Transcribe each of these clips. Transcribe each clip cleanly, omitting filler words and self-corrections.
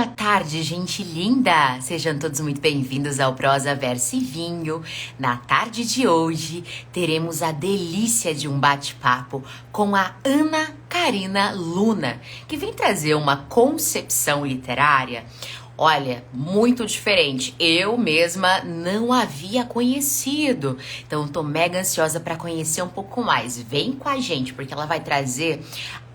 Boa tarde, gente linda! Sejam todos muito bem-vindos ao Prosa Verso e Vinho. Na tarde de hoje, teremos a delícia de um bate-papo com a Ana Karina Luna, que vem trazer uma concepção literária, olha, muito diferente. Eu mesma não havia conhecido, então tô mega ansiosa para conhecer um pouco mais. Vem com a gente, porque ela vai trazer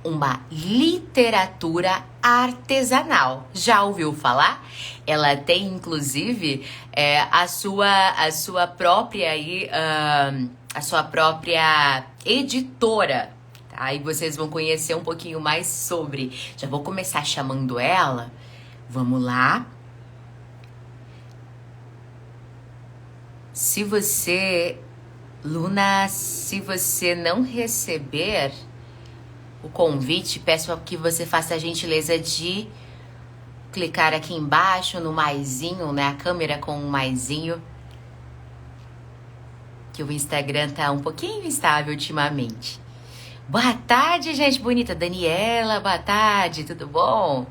uma literatura artesanal. Já ouviu falar? Ela tem, inclusive, a sua própria a sua própria editora. Tá? E vocês vão conhecer um pouquinho mais sobre. Já vou começar chamando ela. Vamos lá. Luna, se você não receber o convite, peço que você faça a gentileza de clicar aqui embaixo no maisinho, né? A câmera com o maisinho. Que o Instagram tá um pouquinho instável ultimamente. Boa tarde, gente bonita. Daniela, boa tarde, tudo bom?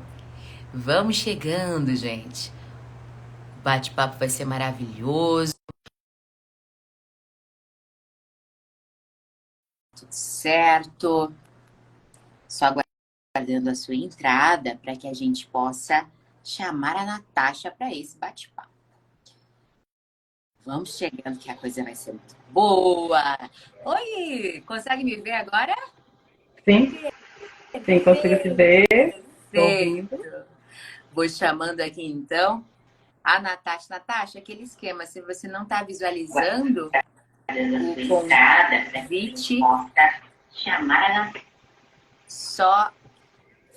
Vamos chegando, gente. O bate-papo vai ser maravilhoso. Tudo certo. Só aguardando a sua entrada para que a gente possa chamar a Natasha para esse bate-papo. Vamos chegando que a coisa vai ser muito boa. Oi, consegue me ver agora? Sim, sim, consigo te ver. Perfeito. Vou chamando aqui então a Natasha. Natasha, aquele esquema, se você não está visualizando o convite, chamar a Natasha. Só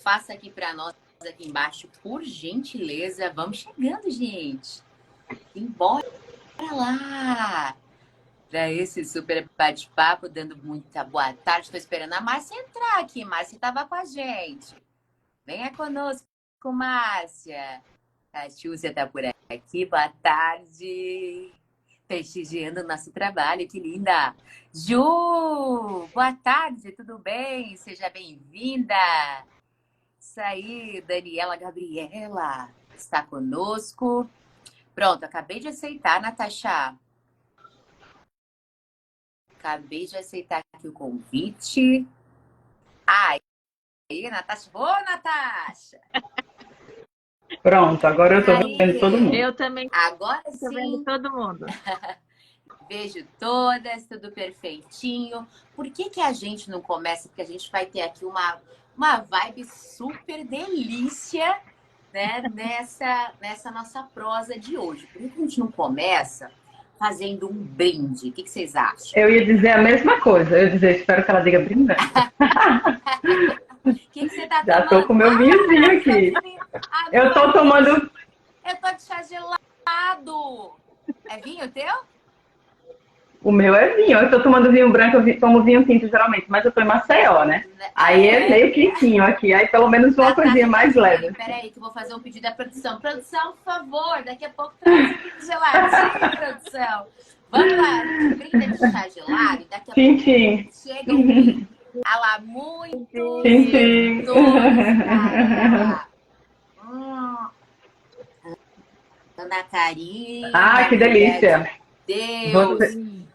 faça aqui para nós, aqui embaixo, por gentileza. Vamos chegando, gente. Embora lá para esse super bate-papo, dando muita boa tarde. Estou esperando a Márcia entrar aqui. Márcia estava com a gente. Venha conosco, Márcia. A Chúcia está por aqui. Boa tarde. Prestigiando o nosso trabalho, que linda! Ju, boa tarde, tudo bem? Seja bem-vinda! Isso aí, Daniela Gabriela está conosco. Pronto, acabei de aceitar, Natasha. Acabei de aceitar aqui o convite. Aí, Natasha. Ô, Natasha! Pronto, agora eu tô vendo todo mundo. Eu também Agora tô sim. vendo todo mundo. Vejo todas, tudo perfeitinho. Por que a gente não começa? Porque a gente vai ter aqui uma vibe super delícia, né? Nessa nossa prosa de hoje. Por que a gente não começa fazendo um brinde? O que vocês acham? Eu ia dizer a mesma coisa. Eu ia dizer, espero que ela diga brindando. O que você tá Já tomando? tô com meu vinhozinho aqui. Eu tô tomando... Eu tô de chá gelado. É vinho teu? O meu é vinho. Eu tô tomando vinho branco, eu tomo vinho tinto geralmente, mas eu tô em Maceió, né? Aí é meio quentinho aqui, aí pelo menos uma coisinha mais leve. Peraí que eu vou fazer um pedido da produção. Produção, por favor, daqui a pouco traz um vinho geladinho, produção. Vamos lá, brinda de chá gelado, daqui a pouco chega um vinho. Ah lá, muito Ana Karina. Ah, que delícia. Deus,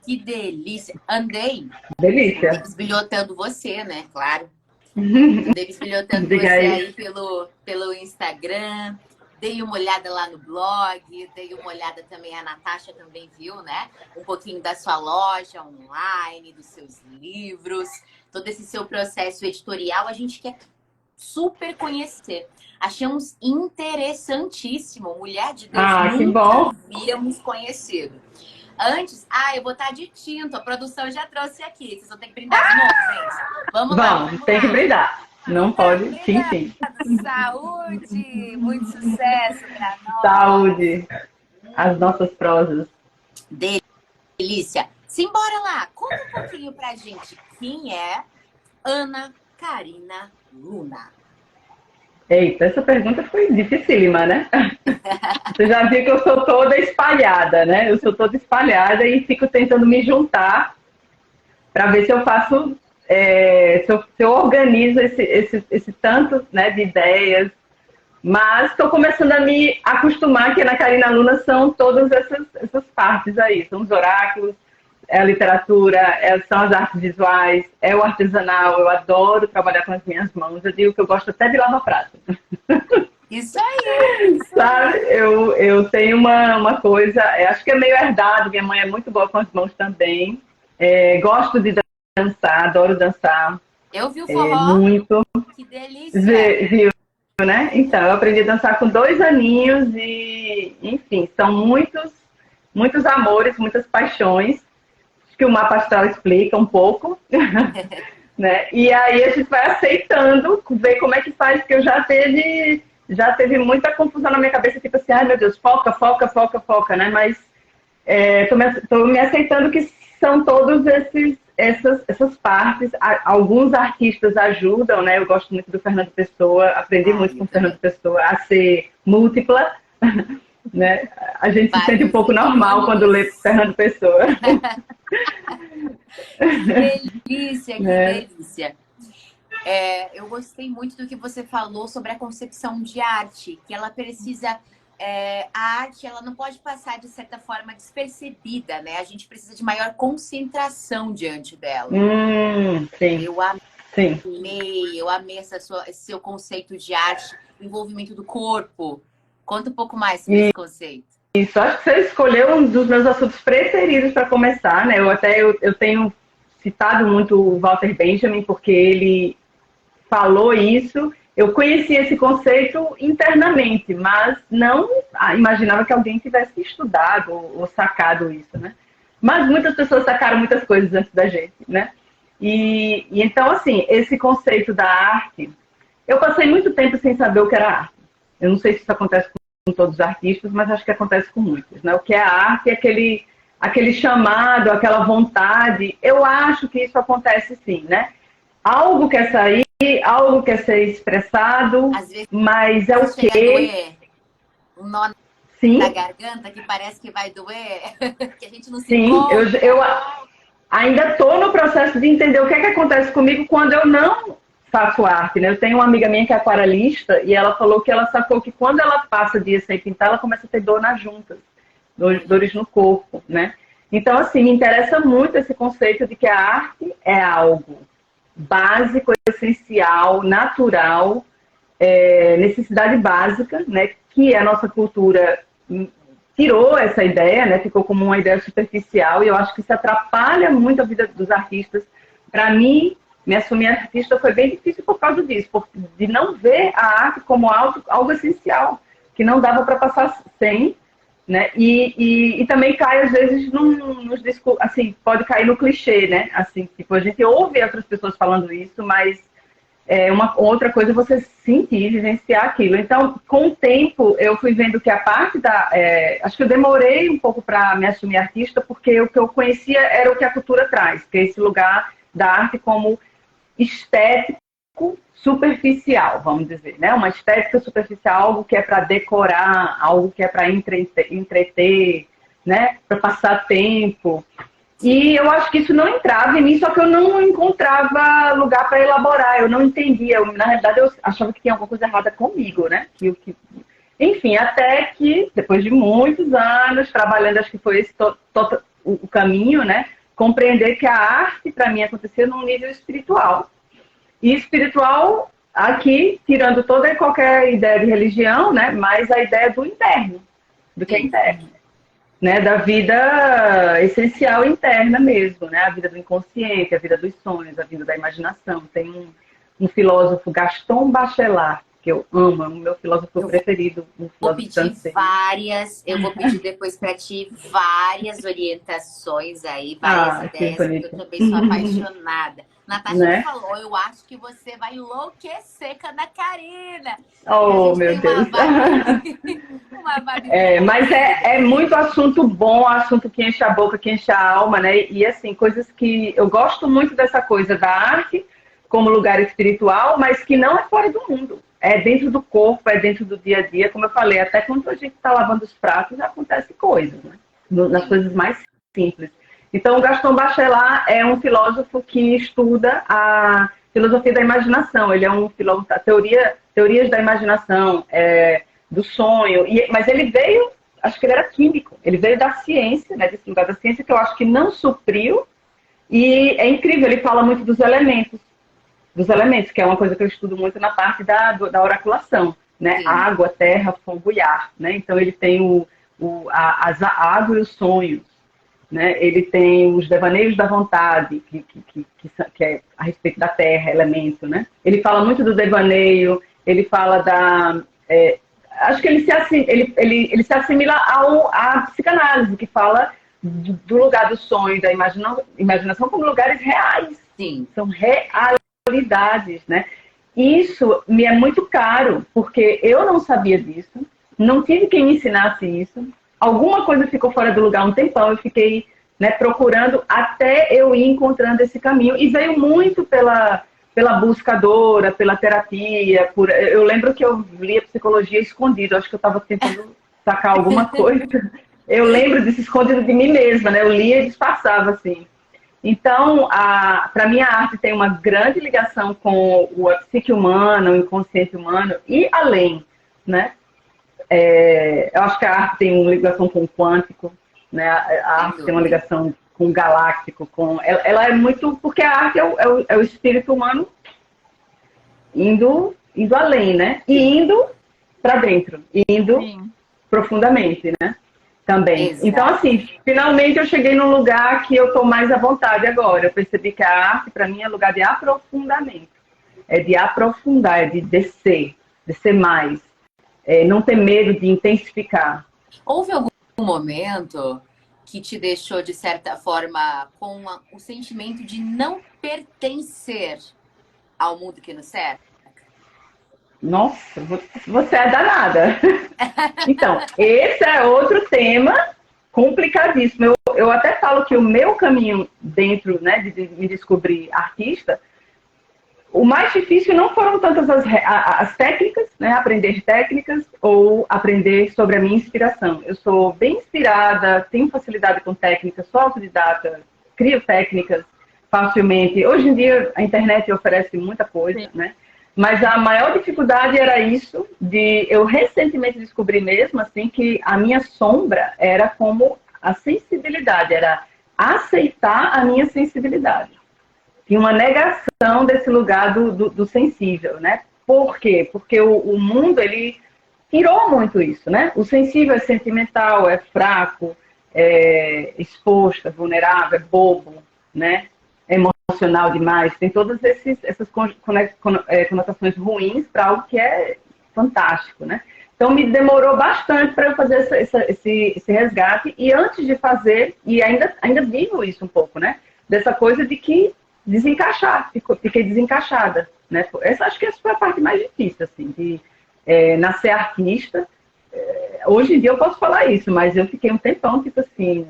que delícia. Andei. Delícia. Desbilhotando você, né? Claro. Andei desbilhotando você aí pelo Instagram. Dei uma olhada lá no blog. Dei uma olhada também, a Natasha também viu, né? Um pouquinho da sua loja online, dos seus livros. Todo esse seu processo editorial, a gente quer super conhecer. Achamos interessantíssimo. Mulher de Deus, nunca havíamos conhecido. Antes, eu vou estar de tinto. A produção já trouxe aqui. Vocês vão ter que brindar de novo, gente. Vamos lá. Tem que brindar. Não pode. Sim. Saúde! Muito sucesso para nós. Saúde. As nossas prosas. Delícia. Simbora lá. Conta um pouquinho pra gente quem é Ana Karina Luna. Eita, essa pergunta foi dificílima, né? Você já viu que eu sou toda espalhada, né? Eu sou toda espalhada e fico tentando me juntar para ver se eu faço, se eu organizo esse tanto, né, de ideias, Mas estou começando a me acostumar que na Karina Luna são todas essas partes aí. São os oráculos, é a literatura, são as artes visuais, é o artesanal. Eu adoro trabalhar com as minhas mãos. Eu digo que eu gosto até de lavar prato. Isso aí! Sabe, eu tenho uma coisa, acho que é meio herdado, minha mãe é muito boa com as mãos também. Gosto de dançar, adoro dançar. Eu vi o forró, muito. que delícia! Viu, né? Então, eu aprendi a dançar com 2 aninhos e, enfim, são muitos amores, muitas paixões. Acho que o mapa astral explica um pouco. Né? E aí a gente vai aceitando, ver como é que faz, porque eu já teve muita confusão na minha cabeça, tipo assim, ai meu Deus, foca, né? Mas tô me aceitando que são todos essas partes. Alguns artistas ajudam, né? Eu gosto muito do Fernando Pessoa, aprendi muito com o Fernando Pessoa a ser múltipla, né? A gente se sente um pouco normal quando lê Fernando Pessoa. Que delícia, que delícia. Eu gostei muito do que você falou sobre a concepção de arte, que ela precisa... a arte, ela não pode passar, de certa forma, despercebida, né? A gente precisa de maior concentração diante dela. Sim. Eu amei esse seu conceito de arte, o envolvimento do corpo. Conta um pouco mais sobre esse conceito. Isso, acho que você escolheu um dos meus assuntos preferidos para começar, né? Eu tenho citado muito o Walter Benjamin, porque ele falou isso. Eu conheci esse conceito internamente, mas não imaginava que alguém tivesse estudado ou sacado isso, né? Mas muitas pessoas sacaram muitas coisas antes da gente, né? E então, assim, esse conceito da arte, eu passei muito tempo sem saber o que era arte. Eu não sei se isso acontece com todos os artistas, mas acho que acontece com muitos, né? O que é a arte é aquele chamado, aquela vontade. Eu acho que isso acontece sim, né? Algo quer sair, algo quer ser expressado, às vezes, mas é o quê? Um nó Sim. na garganta que parece que vai doer, que a gente não se Sim, encontra. eu ainda estou no processo de entender o que é que acontece comigo quando eu não faço arte, né? Eu tenho uma amiga minha que é aquarelista e ela falou que ela sacou que quando ela passa dias sem pintar, ela começa a ter dor nas juntas, dores no corpo, né? Então, assim, me interessa muito esse conceito de que a arte é algo básico, essencial, natural, necessidade básica, né? Que a nossa cultura tirou essa ideia, né? Ficou como uma ideia superficial e eu acho que isso atrapalha muito a vida dos artistas. Para mim, me assumir artista foi bem difícil por causa disso, de não ver a arte como algo essencial, que não dava para passar sem, né? E também cai às vezes nos discursos, assim, pode cair no clichê, né? Assim, tipo, a gente ouve outras pessoas falando isso, mas uma outra coisa é você sentir, vivenciar aquilo. Então, com o tempo, eu fui vendo que a parte acho que eu demorei um pouco para me assumir artista, porque o que eu conhecia era o que a cultura traz, que é esse lugar da arte como estético superficial, vamos dizer, né? Uma estética superficial, algo que é para decorar, algo que é para entreter, né? Para passar tempo. E eu acho que isso não entrava em mim, só que eu não encontrava lugar para elaborar, eu não entendia. Na realidade, eu achava que tinha alguma coisa errada comigo, né? Enfim, até que, depois de muitos anos trabalhando, acho que foi esse o caminho, né? Compreender que a arte, para mim, acontecia num nível espiritual. E espiritual, aqui, tirando toda e qualquer ideia de religião, né? Mas a ideia do interno, do que é interno. Né, da vida essencial interna mesmo, né? A vida do inconsciente, a vida dos sonhos, a vida da imaginação. Tem um filósofo, Gaston Bachelard, que eu amo, é o meu filósofo preferido. Eu vou pedir depois para ti várias orientações aí, várias ideias, porque eu também sou apaixonada. Natasha falou, eu acho que você vai enlouquecer com a Ana Karina. Oh, meu Deus. Uma vibe mas é muito assunto bom, assunto que enche a boca, que enche a alma, né? E assim, coisas que eu gosto muito dessa coisa da arte como lugar espiritual, mas que não é fora do mundo. É dentro do corpo, é dentro do dia a dia, como eu falei, até quando a gente está lavando os pratos, acontece coisas, né? Nas coisas mais simples. Então, o Gaston Bachelard é um filósofo que estuda filosofia da imaginação. Ele é um filósofo, teorias da imaginação, do sonho. Mas ele veio, acho que ele era químico, ele veio da ciência, né, desse lugar da ciência que eu acho que não supriu. E é incrível, ele fala muito dos elementos, que é uma coisa que eu estudo muito na parte da oraculação, né? Sim. Água, terra, fogo e ar, né? Então ele tem a água e os sonhos, né? Ele tem os devaneios da vontade, que é a respeito da terra, elemento, né? Ele fala muito do devaneio, ele fala acho que ele se assimila à psicanálise, que fala do lugar do sonho, da imaginação como lugares reais. Sim. São realidades, né? Isso me é muito caro, porque eu não sabia disso, não tive quem me ensinasse isso. Alguma coisa ficou fora do lugar um tempão, eu fiquei, né, procurando até eu ir encontrando esse caminho. E veio muito pela buscadora, pela terapia. Eu lembro que eu lia psicologia escondido, acho que eu estava tentando sacar alguma coisa. Eu lembro disso escondido de mim mesma, né? Eu lia e disfarçava, assim. Então, para mim, a arte tem uma grande ligação com o psique humano, o inconsciente humano e além, né? Eu acho que a arte tem uma ligação com o quântico, né? A arte tem uma ligação com o galáctico, ela é muito... Porque a arte é o espírito humano indo além, né? E indo para dentro, indo Sim. profundamente, né? Também. Exato. Então, assim, finalmente eu cheguei num lugar que eu estou mais à vontade agora. Eu percebi que a arte, para mim, é lugar de aprofundamento. É de aprofundar, é de descer mais. Não ter medo de intensificar. Houve algum momento que te deixou, de certa forma, com o sentimento de não pertencer ao mundo que nos cerca? Nossa, você é danada. Então, esse é outro tema complicadíssimo. Eu até falo que o meu caminho dentro, né, de me descobrir artista, o mais difícil não foram tantas as técnicas, né, aprender técnicas ou aprender sobre a minha inspiração. Eu sou bem inspirada, tenho facilidade com técnicas, sou autodidata, crio técnicas facilmente. Hoje em dia a internet oferece muita coisa, Sim. né? Mas a maior dificuldade era isso, eu recentemente descobri mesmo, assim, que a minha sombra era como a sensibilidade, era aceitar a minha sensibilidade. Tinha uma negação desse lugar do sensível, né? Por quê? Porque o mundo, ele tirou muito isso, né? O sensível é sentimental, é fraco, é exposto, é vulnerável, é bobo, né? Emocional demais, tem todas essas conotações ruins para algo que é fantástico, né? Então me demorou bastante para eu fazer esse resgate, e antes de fazer, e ainda vivo isso um pouco, né? Dessa coisa de que desencaixar, fiquei desencaixada, né? Acho que essa foi a parte mais difícil, assim, de nascer artista. Hoje em dia eu posso falar isso, mas eu fiquei um tempão, tipo assim,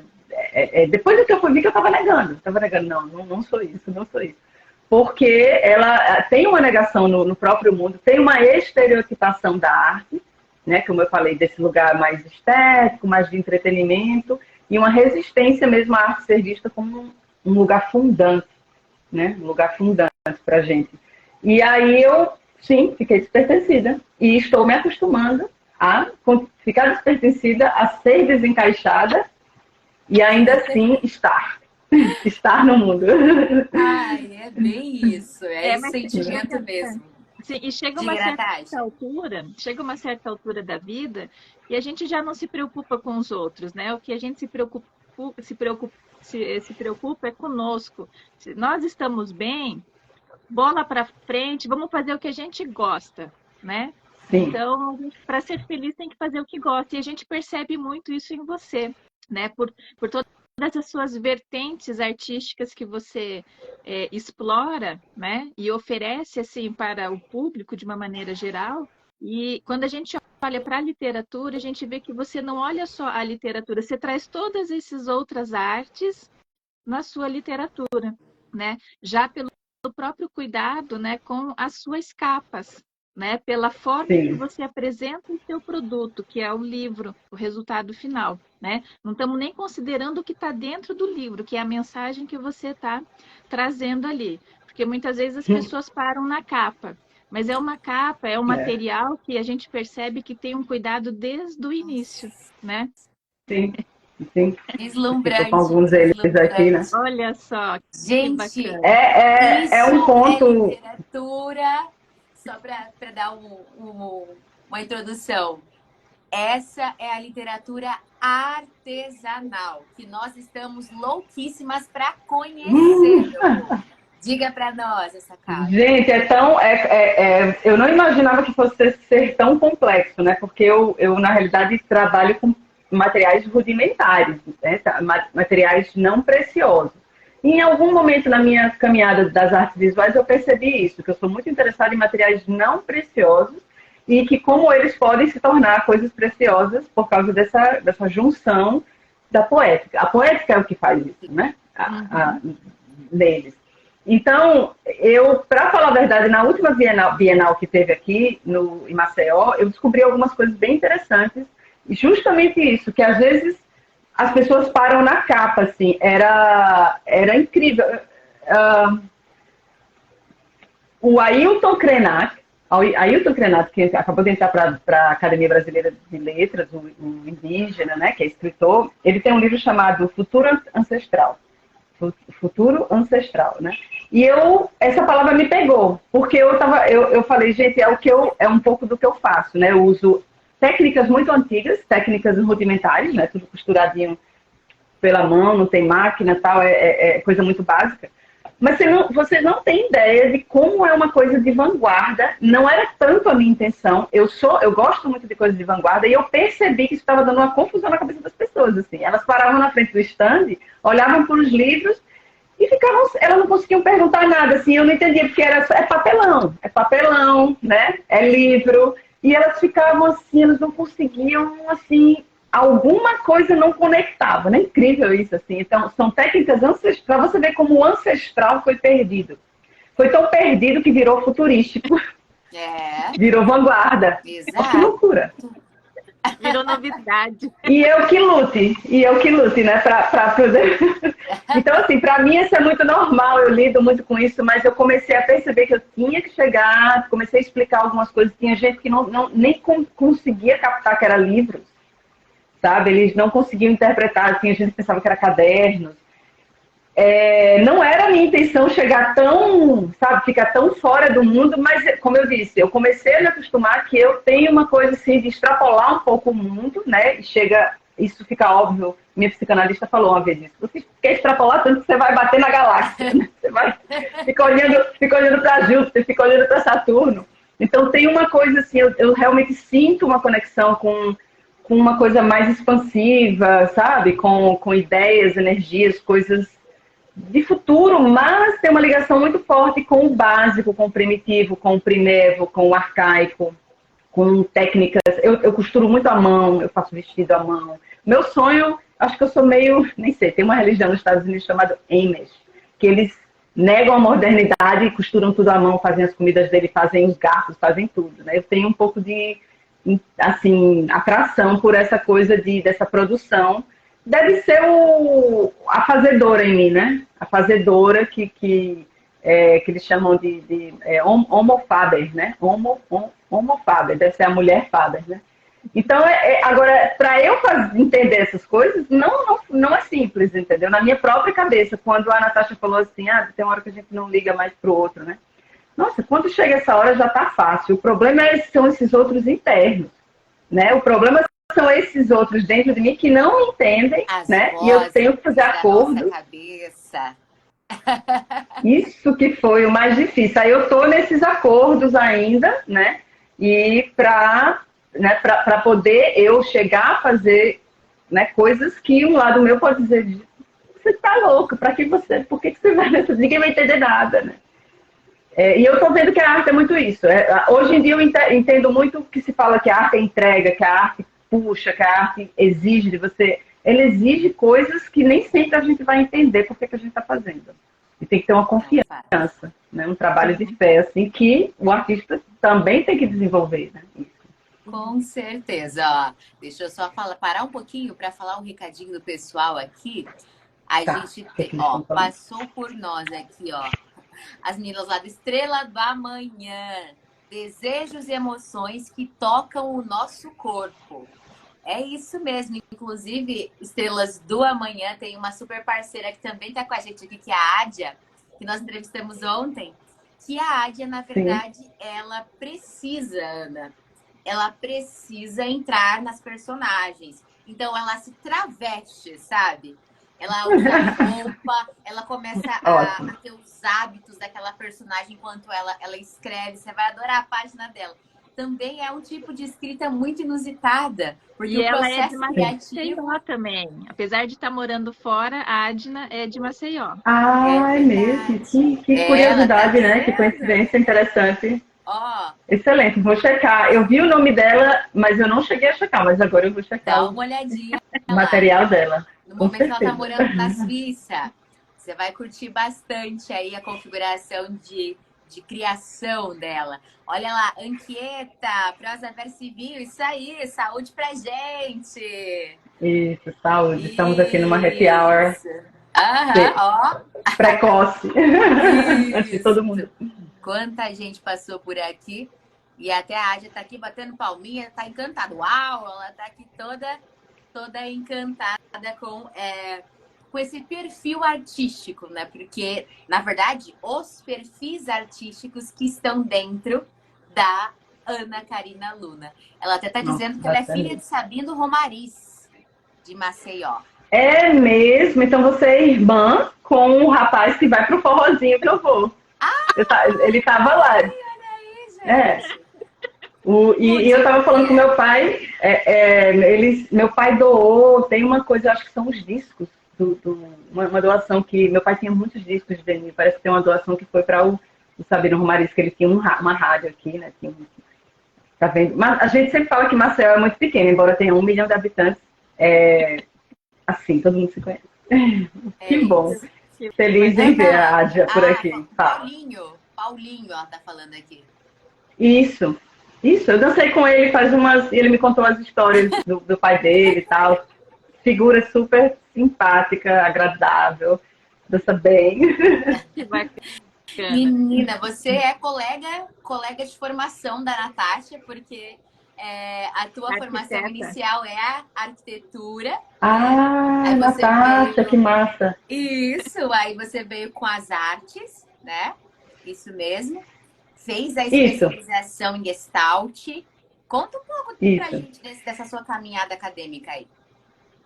depois que eu fui ver que eu estava negando, não sou isso, não sou isso. Porque ela tem uma negação no próprio mundo, tem uma estereotipação da arte, né, como eu falei, desse lugar mais estético, mais de entretenimento, e uma resistência mesmo à arte ser vista como um lugar fundante, né, um lugar fundante para a gente. E aí eu, sim, fiquei despertencida, e estou me acostumando a ficar despertencida, a ser desencaixada, e ainda assim estar no mundo. Ai, é bem isso, esse sentimento mesmo. Sim, e chega uma certa altura da vida e a gente já não se preocupa com os outros, né? O que a gente se preocupa é conosco. Se nós estamos bem, bola para frente, vamos fazer o que a gente gosta, né? Sim. Então, para ser feliz tem que fazer o que gosta, e a gente percebe muito isso em você, né? Por todas as suas vertentes artísticas que você explora, né? E oferece assim para o público de uma maneira geral. E quando a gente olha para a literatura, a gente vê que você não olha só a literatura, você traz todas essas outras artes na sua literatura, né? Já pelo próprio cuidado, né, com as suas capas, né? Pela forma Sim. que você apresenta o seu produto, que é o livro, o resultado final, né? Não estamos nem considerando o que está dentro do livro, que é a mensagem que você está trazendo ali. Porque muitas vezes as pessoas param na capa. Mas é uma capa, é um material que a gente percebe que tem um cuidado desde o início, né? Sim, sim. Deslumbrante, Com alguns deles aqui, né? Olha só, gente, que bacana. É um ponto... É literatura, só para dar uma introdução. Essa é a literatura artesanal, que nós estamos louquíssimas para conhecer, meu amor. Diga para nós essa casa. Gente, eu não imaginava que fosse ser tão complexo, né? Porque eu na realidade, trabalho com materiais rudimentares, né? Materiais não preciosos. E em algum momento na minha caminhada das artes visuais, eu percebi isso, que eu sou muito interessada em materiais não preciosos e que como eles podem se tornar coisas preciosas por causa dessa junção da poética. A poética é o que faz isso, né? Deles. Então, para falar a verdade, na última Bienal que teve aqui em Maceió, eu descobri algumas coisas bem interessantes. Justamente isso, que às vezes as pessoas param na capa, assim. Era incrível. O Ailton Krenak, que acabou de entrar para a Academia Brasileira de Letras, um indígena, né, que é escritor, ele tem um livro chamado Futuro Ancestral. Futuro-ancestral, né? E essa palavra me pegou, porque eu falei, gente, é um pouco do que eu faço, né? Eu uso técnicas muito antigas, técnicas rudimentares, né? Tudo costuradinho pela mão, não tem máquina, tal, é coisa muito básica. Mas você não tem ideia de como é uma coisa de vanguarda. Não era tanto a minha intenção. Eu gosto muito de coisas de vanguarda e eu percebi que isso estava dando uma confusão na cabeça das pessoas. Assim. Elas paravam na frente do stand, olhavam para os livros e elas não conseguiam perguntar nada. Assim, eu não entendia porque é papelão, né? É livro. E elas ficavam assim, elas não conseguiam assim. Alguma coisa não conectava, não é incrível isso, assim. Então, são técnicas ancestrais, para você ver como o ancestral foi perdido. Foi tão perdido que virou futurístico. Virou vanguarda. Exato. Que loucura. Virou novidade. E eu que lute, né, para poder... Então, assim, para mim isso é muito normal, eu lido muito com isso, mas eu comecei a perceber que eu tinha que chegar, comecei a explicar algumas coisas, tinha gente que nem conseguia captar que era livros. Sabe? Eles não conseguiam interpretar, tinha gente que pensava que era cadernos. Não era a minha intenção chegar ficar tão fora do mundo, mas, como eu disse, eu comecei a me acostumar que eu tenho uma coisa assim de extrapolar um pouco o mundo, né? Isso fica óbvio, minha psicanalista falou uma vez isso. Você quer extrapolar tanto que você vai bater na galáxia, né? Você fica olhando para Júpiter, fica olhando para Saturno. Então tem uma coisa assim, eu realmente sinto uma conexão com uma coisa mais expansiva, sabe? Com ideias, energias, coisas de futuro, mas tem uma ligação muito forte com o básico, com o primitivo, com o primevo, com o arcaico, com técnicas. Eu costuro muito à mão, eu faço vestido à mão. Meu sonho, acho que eu sou meio, nem sei, tem uma religião nos Estados Unidos chamada Amish, que eles negam a modernidade e costuram tudo à mão, fazem as comidas dele, fazem os garfos, fazem tudo, né? Eu tenho um pouco de assim, atração por essa coisa dessa produção. Deve ser a fazedora em mim, né? A fazedora que eles chamam de homo faber, né? Homo faber, deve ser a mulher faber, né? Então, agora, para eu entender essas coisas, não é simples, entendeu? Na minha própria cabeça, quando a Natasha falou assim, tem uma hora que a gente não liga mais pro outro, né? Nossa, quando chega essa hora já está fácil. O problema são esses outros internos, né? O problema são esses outros dentro de mim que não entendem, né? E eu tenho que fazer acordo. Isso que foi o mais difícil. Aí eu estou nesses acordos ainda, né? E para poder eu chegar a fazer, né, coisas que um lado meu pode dizer, você está louco, por que você vai nessa? Ninguém vai entender nada, né? E eu estou vendo que a arte é muito isso. Hoje em dia eu entendo muito que se fala que a arte é entrega, que a arte puxa, que a arte exige de você. Ela exige coisas que nem sempre a gente vai entender por que a gente está fazendo. E tem que ter uma confiança, né? Um trabalho de fé, assim, que o artista também tem que desenvolver, né? Com certeza. Ó, deixa eu só parar um pouquinho para falar um recadinho do pessoal aqui. A gente passou por nós aqui, ó. As meninas lá do Estrela do Amanhã. Desejos e emoções que tocam o nosso corpo. É isso mesmo. Inclusive, Estrelas do Amanhã tem uma super parceira que também está com a gente aqui, que é a Ádia, que nós entrevistamos ontem. Que a Ádia, na verdade, sim, ela precisa, Ana, ela precisa entrar nas personagens. Então, ela se traveste, sabe? Ela usa roupa, ela começa a ter os hábitos daquela personagem enquanto ela escreve. Você vai adorar a página dela. Também é um tipo de escrita muito inusitada. Porque e o ela processo é de Maceió também. Apesar de estar morando fora, a Adna é de Maceió. Ah, é mesmo? Que curiosidade, né? Que coincidência interessante. Ó, excelente, vou checar. Eu vi o nome dela, mas eu não cheguei a checar, mas agora eu vou checar. Dá uma olhadinha o material dela. No momento que ela tá morando na Suíça, você vai curtir bastante aí a configuração de criação dela. Olha lá, Anquieta, prosa versivinho, isso aí, saúde pra gente. Isso, saúde. Isso. Estamos aqui numa happy hour. Aham, ó. Precoce. Antes de todo mundo. Quanta gente passou por aqui. E até a Ádia tá aqui batendo palminha, tá encantada. Uau, ela tá aqui toda encantada com esse perfil artístico, né? Porque, na verdade, os perfis artísticos que estão dentro da Ana Karina Luna. Ela até tá dizendo que ela é filha de Sabino Romariz, de Maceió. É mesmo? Então você é irmã com o rapaz que vai pro forrozinho que eu vou. Ele tava lá. Olha aí, gente. E eu tava falando com meu pai, meu pai doou, tem uma coisa, eu acho que são os discos, uma doação que, meu pai tinha muitos discos de Denis, parece que tem uma doação que foi para o Sabino Romariz, que ele tinha uma rádio aqui, né, tá vendo? Mas a gente sempre fala que Maceió é muito pequeno, embora tenha 1 milhão de habitantes, assim, todo mundo se conhece. Que bom, feliz em ver a Ádia por aqui. Paulinho, ela tá falando aqui. Isso, eu dancei com ele ele me contou as histórias do pai dele e tal. Figura super simpática, agradável, dança bem. Menina, você é colega de formação da Natasha, porque a tua formação inicial é a arquitetura. Ah, Natasha, que massa. Isso, aí você veio com as artes, né? Isso mesmo. Fez a especialização em Gestalt. Conta um pouco pra gente dessa sua caminhada acadêmica aí.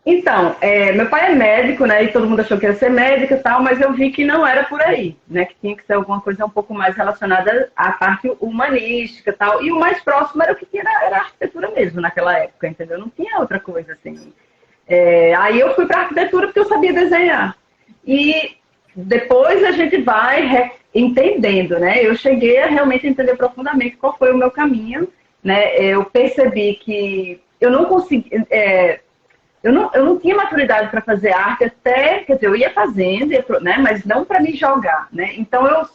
Então, meu pai é médico, né? E todo mundo achou que ia ser médico e tal, mas eu vi que não era por aí, né? Que tinha que ser alguma coisa um pouco mais relacionada à parte humanística e tal. E o mais próximo era o que tinha, era a arquitetura mesmo naquela época, entendeu? Não tinha outra coisa assim. Aí eu fui para arquitetura porque eu sabia desenhar. E depois a gente vai entendendo, né? Eu cheguei a realmente entender profundamente qual foi o meu caminho, né? Eu percebi que eu não consegui, eu não tinha maturidade para fazer arte até, quer dizer, eu ia fazendo, né? Mas não para me jogar, né? Então eu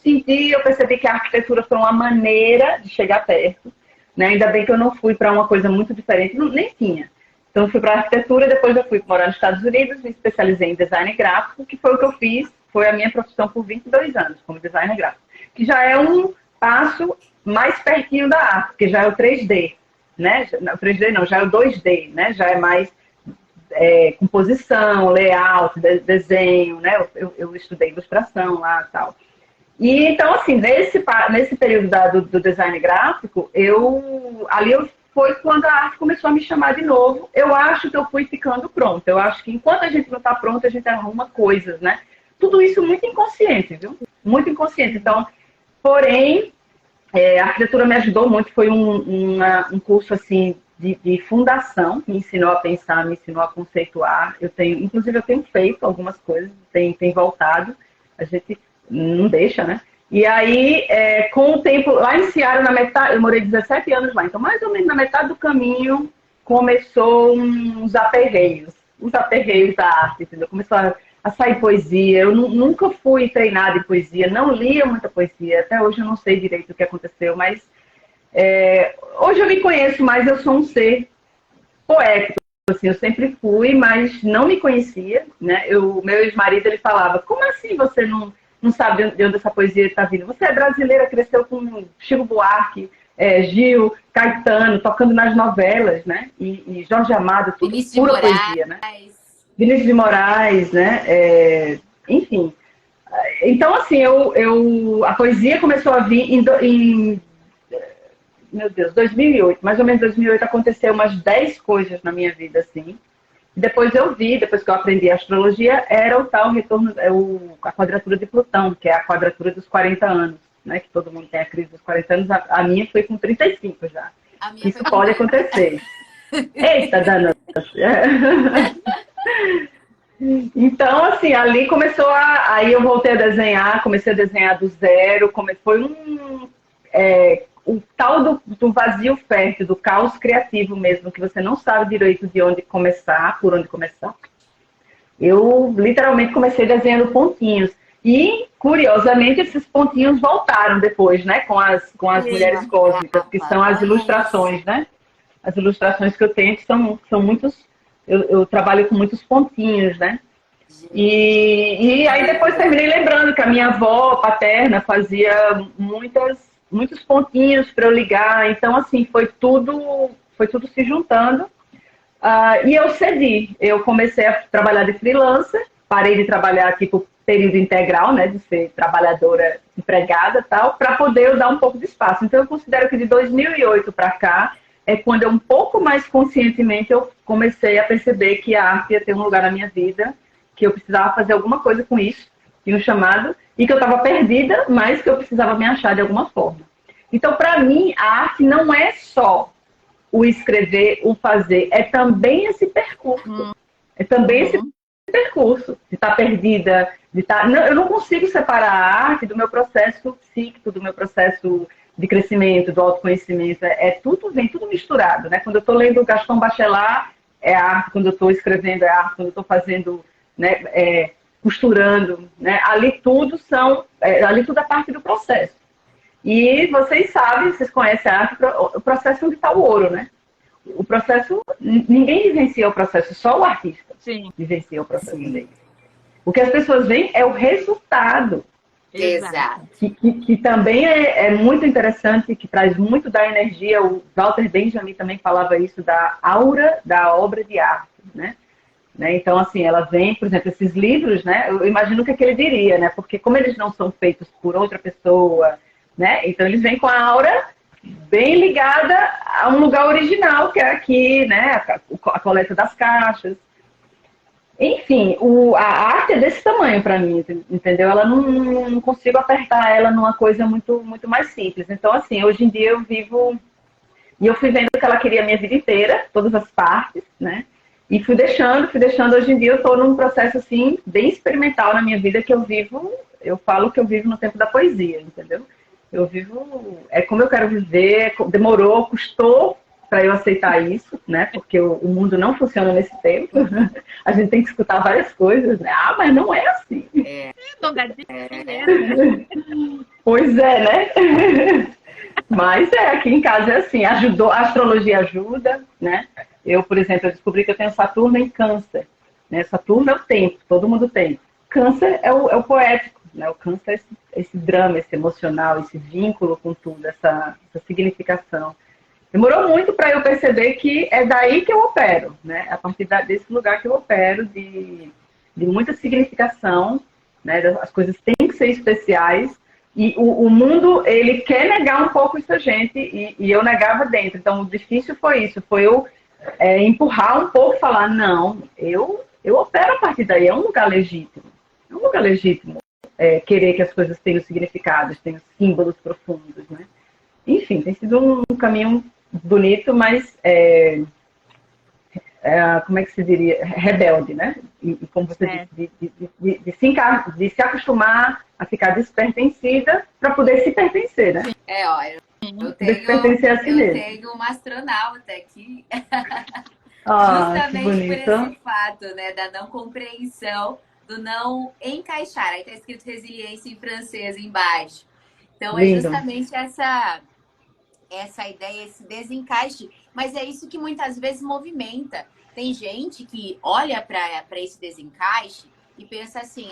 percebi que a arquitetura foi uma maneira de chegar perto, né? Ainda bem que eu não fui para uma coisa muito diferente, nem tinha. Então eu fui para arquitetura, depois eu fui morar nos Estados Unidos, me especializei em design gráfico, que foi o que eu fiz. Foi a minha profissão por 22 anos, como designer gráfico. Que já é um passo mais pertinho da arte, porque já é o 3D, né? O 3D não, já é o 2D, né? Já é mais composição, layout, desenho, né? Eu estudei ilustração lá e tal. E então, assim, nesse período do design gráfico, foi quando a arte começou a me chamar de novo. Eu acho que eu fui ficando pronta. Eu acho que enquanto a gente não está pronta, a gente arruma coisas, né? Tudo isso muito inconsciente, viu? Muito inconsciente. Então, porém, a arquitetura me ajudou muito. Foi um curso, assim, de fundação, que me ensinou a pensar, me ensinou a conceituar. Inclusive, eu tenho feito algumas coisas, tem voltado. A gente não deixa, né? E aí, com o tempo, lá em Ceará, na metade, eu morei 17 anos lá. Então, mais ou menos na metade do caminho, começou uns aperreios da arte, entendeu? Começou a sair poesia. Eu nunca fui treinada em poesia, não lia muita poesia. Até hoje eu não sei direito o que aconteceu, mas hoje eu me conheço mais, eu sou um ser poético. Assim, eu sempre fui, mas não me conhecia, né? Meu ex-marido, ele falava, como assim você não sabe de onde essa poesia está vindo. Você é brasileira, cresceu com Chico Buarque, Gil, Caetano, tocando nas novelas, né? E Jorge Amado, tudo Vinícius de pura Moraes. poesia, né? Vinícius de Moraes, né? Enfim. Então, assim, a poesia começou a vir meu Deus, 2008. Mais ou menos 2008 aconteceu umas 10 coisas na minha vida, assim. Depois depois que eu aprendi astrologia, era o tal retorno, a quadratura de Plutão, que é a quadratura dos 40 anos, né? Que todo mundo tem a crise dos 40 anos. A minha foi com 35 já. Isso pode acontecer. Eita, danada. Então, assim, ali começou aí eu voltei a desenhar, comecei a desenhar do zero, foi o tal do vazio fértil, do caos criativo mesmo, que você não sabe direito de onde começar, por onde começar. Eu literalmente comecei desenhando pontinhos. E, curiosamente, esses pontinhos voltaram depois, né? Com as mulheres cósmicas, que são as ilustrações, né? As ilustrações que eu tenho, que são muitos. Eu trabalho com muitos pontinhos, né? E aí depois terminei lembrando que a minha avó paterna fazia muitos pontinhos para eu ligar. Então, assim, foi tudo se juntando. E eu cedi. Eu comecei a trabalhar de freelancer, parei de trabalhar tipo período integral, né, de ser trabalhadora empregada e tal, para poder eu dar um pouco de espaço. Então, eu considero que de 2008 para cá é quando eu um pouco mais conscientemente eu comecei a perceber que a arte ia ter um lugar na minha vida, que eu precisava fazer alguma coisa com isso, tinha um chamado, e que eu estava perdida, mas que eu precisava me achar de alguma forma. Então, para mim, a arte não é só o escrever, o fazer, é também esse percurso. É também esse percurso de estar perdida, de estar... Não, eu não consigo separar a arte do meu processo psíquico, do meu processo de crescimento, do autoconhecimento. Vem tudo misturado, né? Quando eu estou lendo Gaston Bachelard, é arte. Quando eu estou escrevendo, é arte. Quando eu estou fazendo, né, costurando, né? Ali tudo é parte do processo. E vocês sabem, vocês conhecem a arte, o processo onde está o ouro, né? O processo, ninguém vivencia o processo, só o artista vivencia o processo dele. O que as pessoas veem é o resultado. Exato. Que também é muito interessante, que traz muito da energia. O Walter Benjamin também falava isso, da aura da obra de arte, né? Então, assim, ela vem, por exemplo, esses livros, né? Eu imagino o que ele diria, né? Porque como eles não são feitos por outra pessoa, né? Então, eles vêm com a aura bem ligada a um lugar original, que é aqui, né? A coleta das caixas. Enfim, a arte é desse tamanho para mim, entendeu? Ela não consigo apertar ela numa coisa muito, muito mais simples. Então, assim, hoje em dia eu vivo... E eu fui vendo que ela queria a minha vida inteira, todas as partes, né? E fui deixando. Hoje em dia eu estou num processo, assim, bem experimental na minha vida, que eu falo que eu vivo no tempo da poesia, entendeu? Eu vivo, é como eu quero viver, demorou, custou para eu aceitar isso, né? Porque o mundo não funciona nesse tempo. A gente tem que escutar várias coisas, né? Mas não é assim. Pois é, né? Mas aqui em casa é assim, ajudou, a astrologia ajuda, né? Eu, por exemplo, descobri que eu tenho Saturno em Câncer, né? Saturno é o tempo, todo mundo tem. Câncer é o poético, né? O Câncer é esse drama, esse emocional, esse vínculo com tudo, essa significação. Demorou muito para eu perceber que é daí que eu opero, né? A partir desse lugar que eu opero, de muita significação, né? As coisas têm que ser especiais. E o mundo, ele quer negar um pouco isso a gente, e eu negava dentro. Então, o difícil foi isso, foi eu empurrar um pouco, falar, não, eu opero a partir daí, é um lugar legítimo. É um lugar legítimo querer que as coisas tenham significados, tenham símbolos profundos, né? Enfim, tem sido um caminho bonito, mas como é que se diria? Rebelde, né? E como você disse, de se acostumar a ficar despertencida para poder se pertencer, né? Eu tenho uma astronauta aqui, justamente por esse fato, né, da não compreensão, do não encaixar. Aí está escrito resiliência em francês embaixo. Então, é justamente essa ideia, esse desencaixe. Mas é isso que muitas vezes movimenta. Tem gente que olha para esse desencaixe e pensa assim,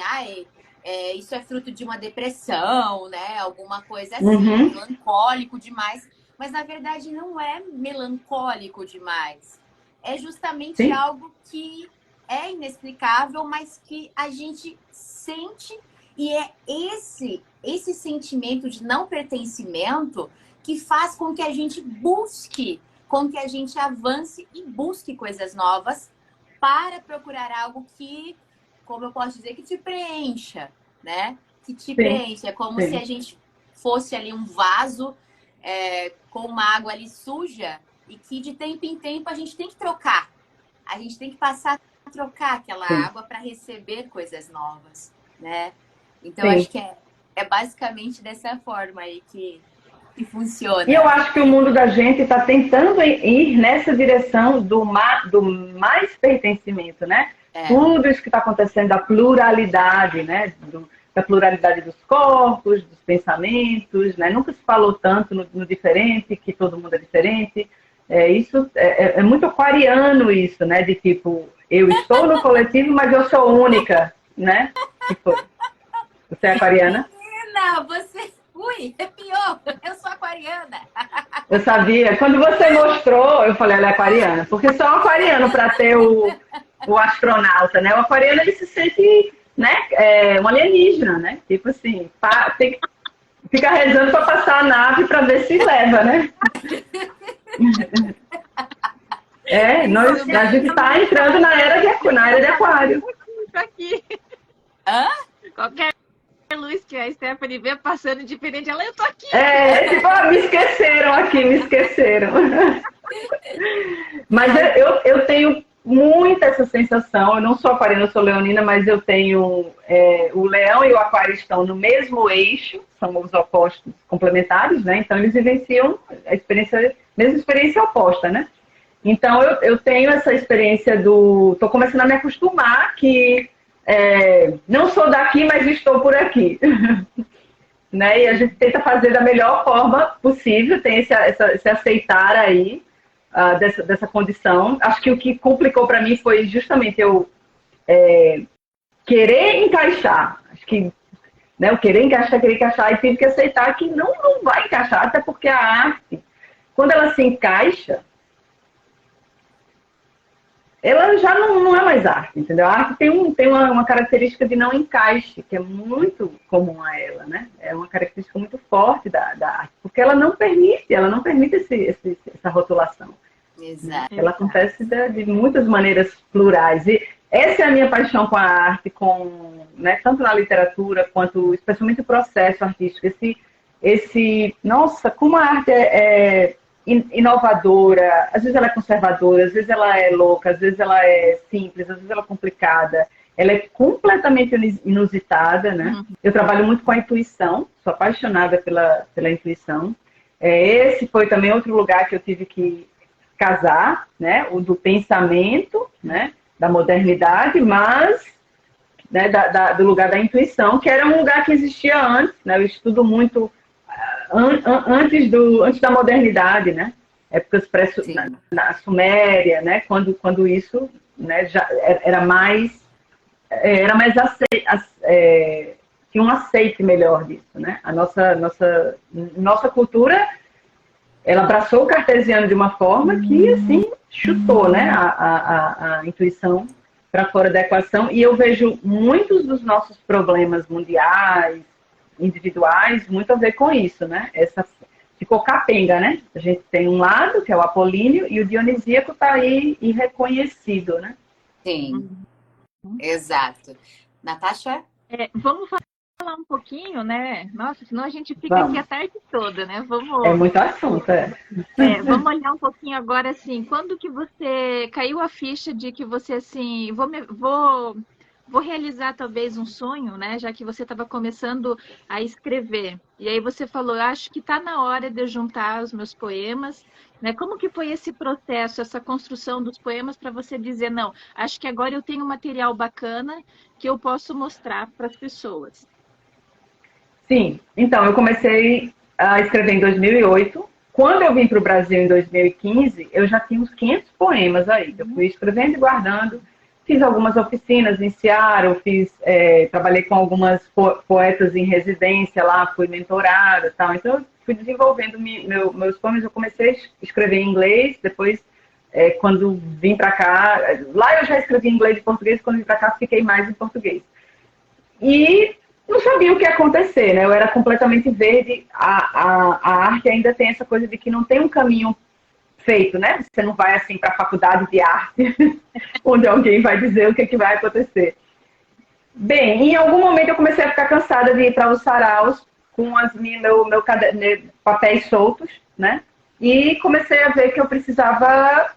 isso é fruto de uma depressão, né? Alguma coisa assim, Uhum. melancólico demais. Mas na verdade não é melancólico demais. É justamente Sim, algo que é inexplicável, mas que a gente sente, e é esse sentimento de não pertencimento que faz com que a gente busque, com que a gente avance e busque coisas novas para procurar algo que, como eu posso dizer, que te preencha, né? Que te sim, preencha. É como se sim, a gente fosse ali um vaso com uma água ali suja e que de tempo em tempo a gente tem que trocar. A gente tem que passar a trocar aquela sim. água para receber coisas novas, né? Então, Sim. acho que é basicamente dessa forma aí que E funciona. eu acho que o mundo da gente está tentando ir nessa direção do mais pertencimento, né? É, Tudo isso que está acontecendo, da pluralidade, né? Da pluralidade dos corpos, dos pensamentos, né? Nunca se falou tanto no diferente, que todo mundo é diferente. Isso é muito aquariano isso, né? De tipo, eu estou no coletivo, mas eu sou única, né? Tipo, você é aquariana? menina, você... Ui, é pior. Eu sou aquariana. Eu sabia. Quando você mostrou, eu falei, ela é aquariana. Porque só um aquariano para ter o astronauta, né? O aquariano, ele se sente, né, um alienígena, né? Tipo assim, fica rezando para passar a nave para ver se leva, né? Isso A gente mesmo. está entrando na era de aquário. Isso aqui. Hã? Qualquer luz que a Stephanie vê passando diferente, ela, eu tô aqui. Tipo, me esqueceram aqui, me esqueceram. Mas eu tenho muita essa sensação. Eu não sou aquariana, eu sou leonina, mas eu tenho. O leão e o aquário estão no mesmo eixo, são os opostos complementares, né? Então eles vivenciam mesma experiência oposta, né? Então eu tenho essa experiência Estou começando a me acostumar que não sou daqui, mas estou por aqui. Né? E a gente tenta fazer da melhor forma possível, tem esse aceitar aí dessa condição. Acho que o que complicou para mim foi justamente eu querer encaixar. Acho que né, eu querer encaixar e tive que aceitar que não vai encaixar, até porque a arte, quando ela se encaixa, ela já não é mais arte, entendeu? A arte tem uma característica de não encaixe, que é muito comum a ela, né? É uma característica muito forte da arte, porque ela não permite essa rotulação. Exato. Ela acontece de muitas maneiras plurais. E essa é a minha paixão com a arte, né, tanto na literatura quanto, especialmente, o processo artístico. Nossa, como a arte é inovadora, às vezes ela é conservadora, às vezes ela é louca, às vezes ela é simples, às vezes ela é complicada. Ela é completamente inusitada, né? Eu trabalho muito com a intuição, sou apaixonada pela intuição. Esse foi também outro lugar que eu tive que casar, né? O do pensamento, né? Da modernidade, mas né? Do lugar da intuição, que era um lugar que existia antes, né? Eu estudo muito antes da modernidade, né? Épocas na Suméria, né? Quando isso, né? Já era mais tinha um aceite melhor disso, né? A nossa cultura, ela abraçou o cartesiano de uma forma que, assim, chutou, né? A intuição para fora da equação. E eu vejo muitos dos nossos problemas mundiais, individuais, muito a ver com isso, né? Ficou capenga, né? A gente tem um lado, que é o apolíneo, e o dionisíaco está aí irreconhecido, né? Sim, exato. Natasha? Vamos falar um pouquinho, né? Nossa, senão a gente fica aqui a tarde toda, né? É muito assunto, vamos olhar um pouquinho agora, assim, quando que você caiu a ficha de que você, assim, vou realizar talvez um sonho, né? Já que você estava começando a escrever. E aí você falou, acho que está na hora de eu juntar os meus poemas, né? Como que foi esse processo, essa construção dos poemas para você dizer, não, acho que agora eu tenho um material bacana que eu posso mostrar para as pessoas? Sim, então eu comecei a escrever em 2008. Quando eu vim para o Brasil em 2015, eu já tinha uns 500 poemas aí. Eu fui escrevendo e guardando. fiz algumas oficinas em Seattle, trabalhei com algumas poetas em residência lá, fui mentorada e tal. Então, eu fui desenvolvendo meus poemas. Eu comecei a escrever em inglês, depois, quando vim para cá... Lá eu já escrevi em inglês e português, quando vim para cá, fiquei mais em português. E não sabia o que ia acontecer, né? Eu era completamente verde. A arte ainda tem essa coisa de que não tem um caminho feito, né? Você não vai assim para a faculdade de arte, onde alguém vai dizer o que vai acontecer. Bem, em algum momento eu comecei a ficar cansada de ir para os saraus com meu papéis soltos, né? E comecei a ver que eu precisava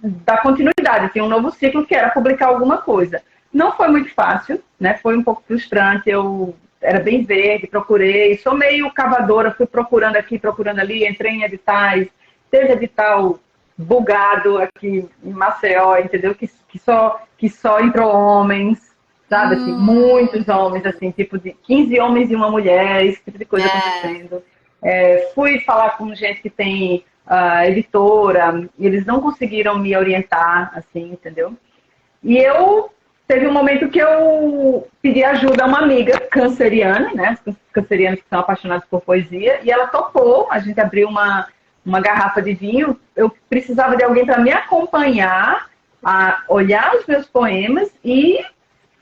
dar continuidade, tinha um novo ciclo que era publicar alguma coisa. Não foi muito fácil, né? Foi um pouco frustrante, eu era bem verde, procurei, sou meio cavadora, fui procurando aqui, procurando ali, entrei em editais, teve edital bugado aqui em Maceió, entendeu? Que só entrou homens, sabe? Assim, muitos homens, assim, tipo de 15 homens e uma mulher, esse tipo de coisa acontecendo. Fui falar com gente que tem editora, e eles não conseguiram me orientar, assim, entendeu? E teve um momento que eu pedi ajuda a uma amiga canceriana, né? Cancerianos que são apaixonados por poesia, e ela topou, a gente abriu uma garrafa de vinho. Eu precisava de alguém para me acompanhar, a olhar os meus poemas e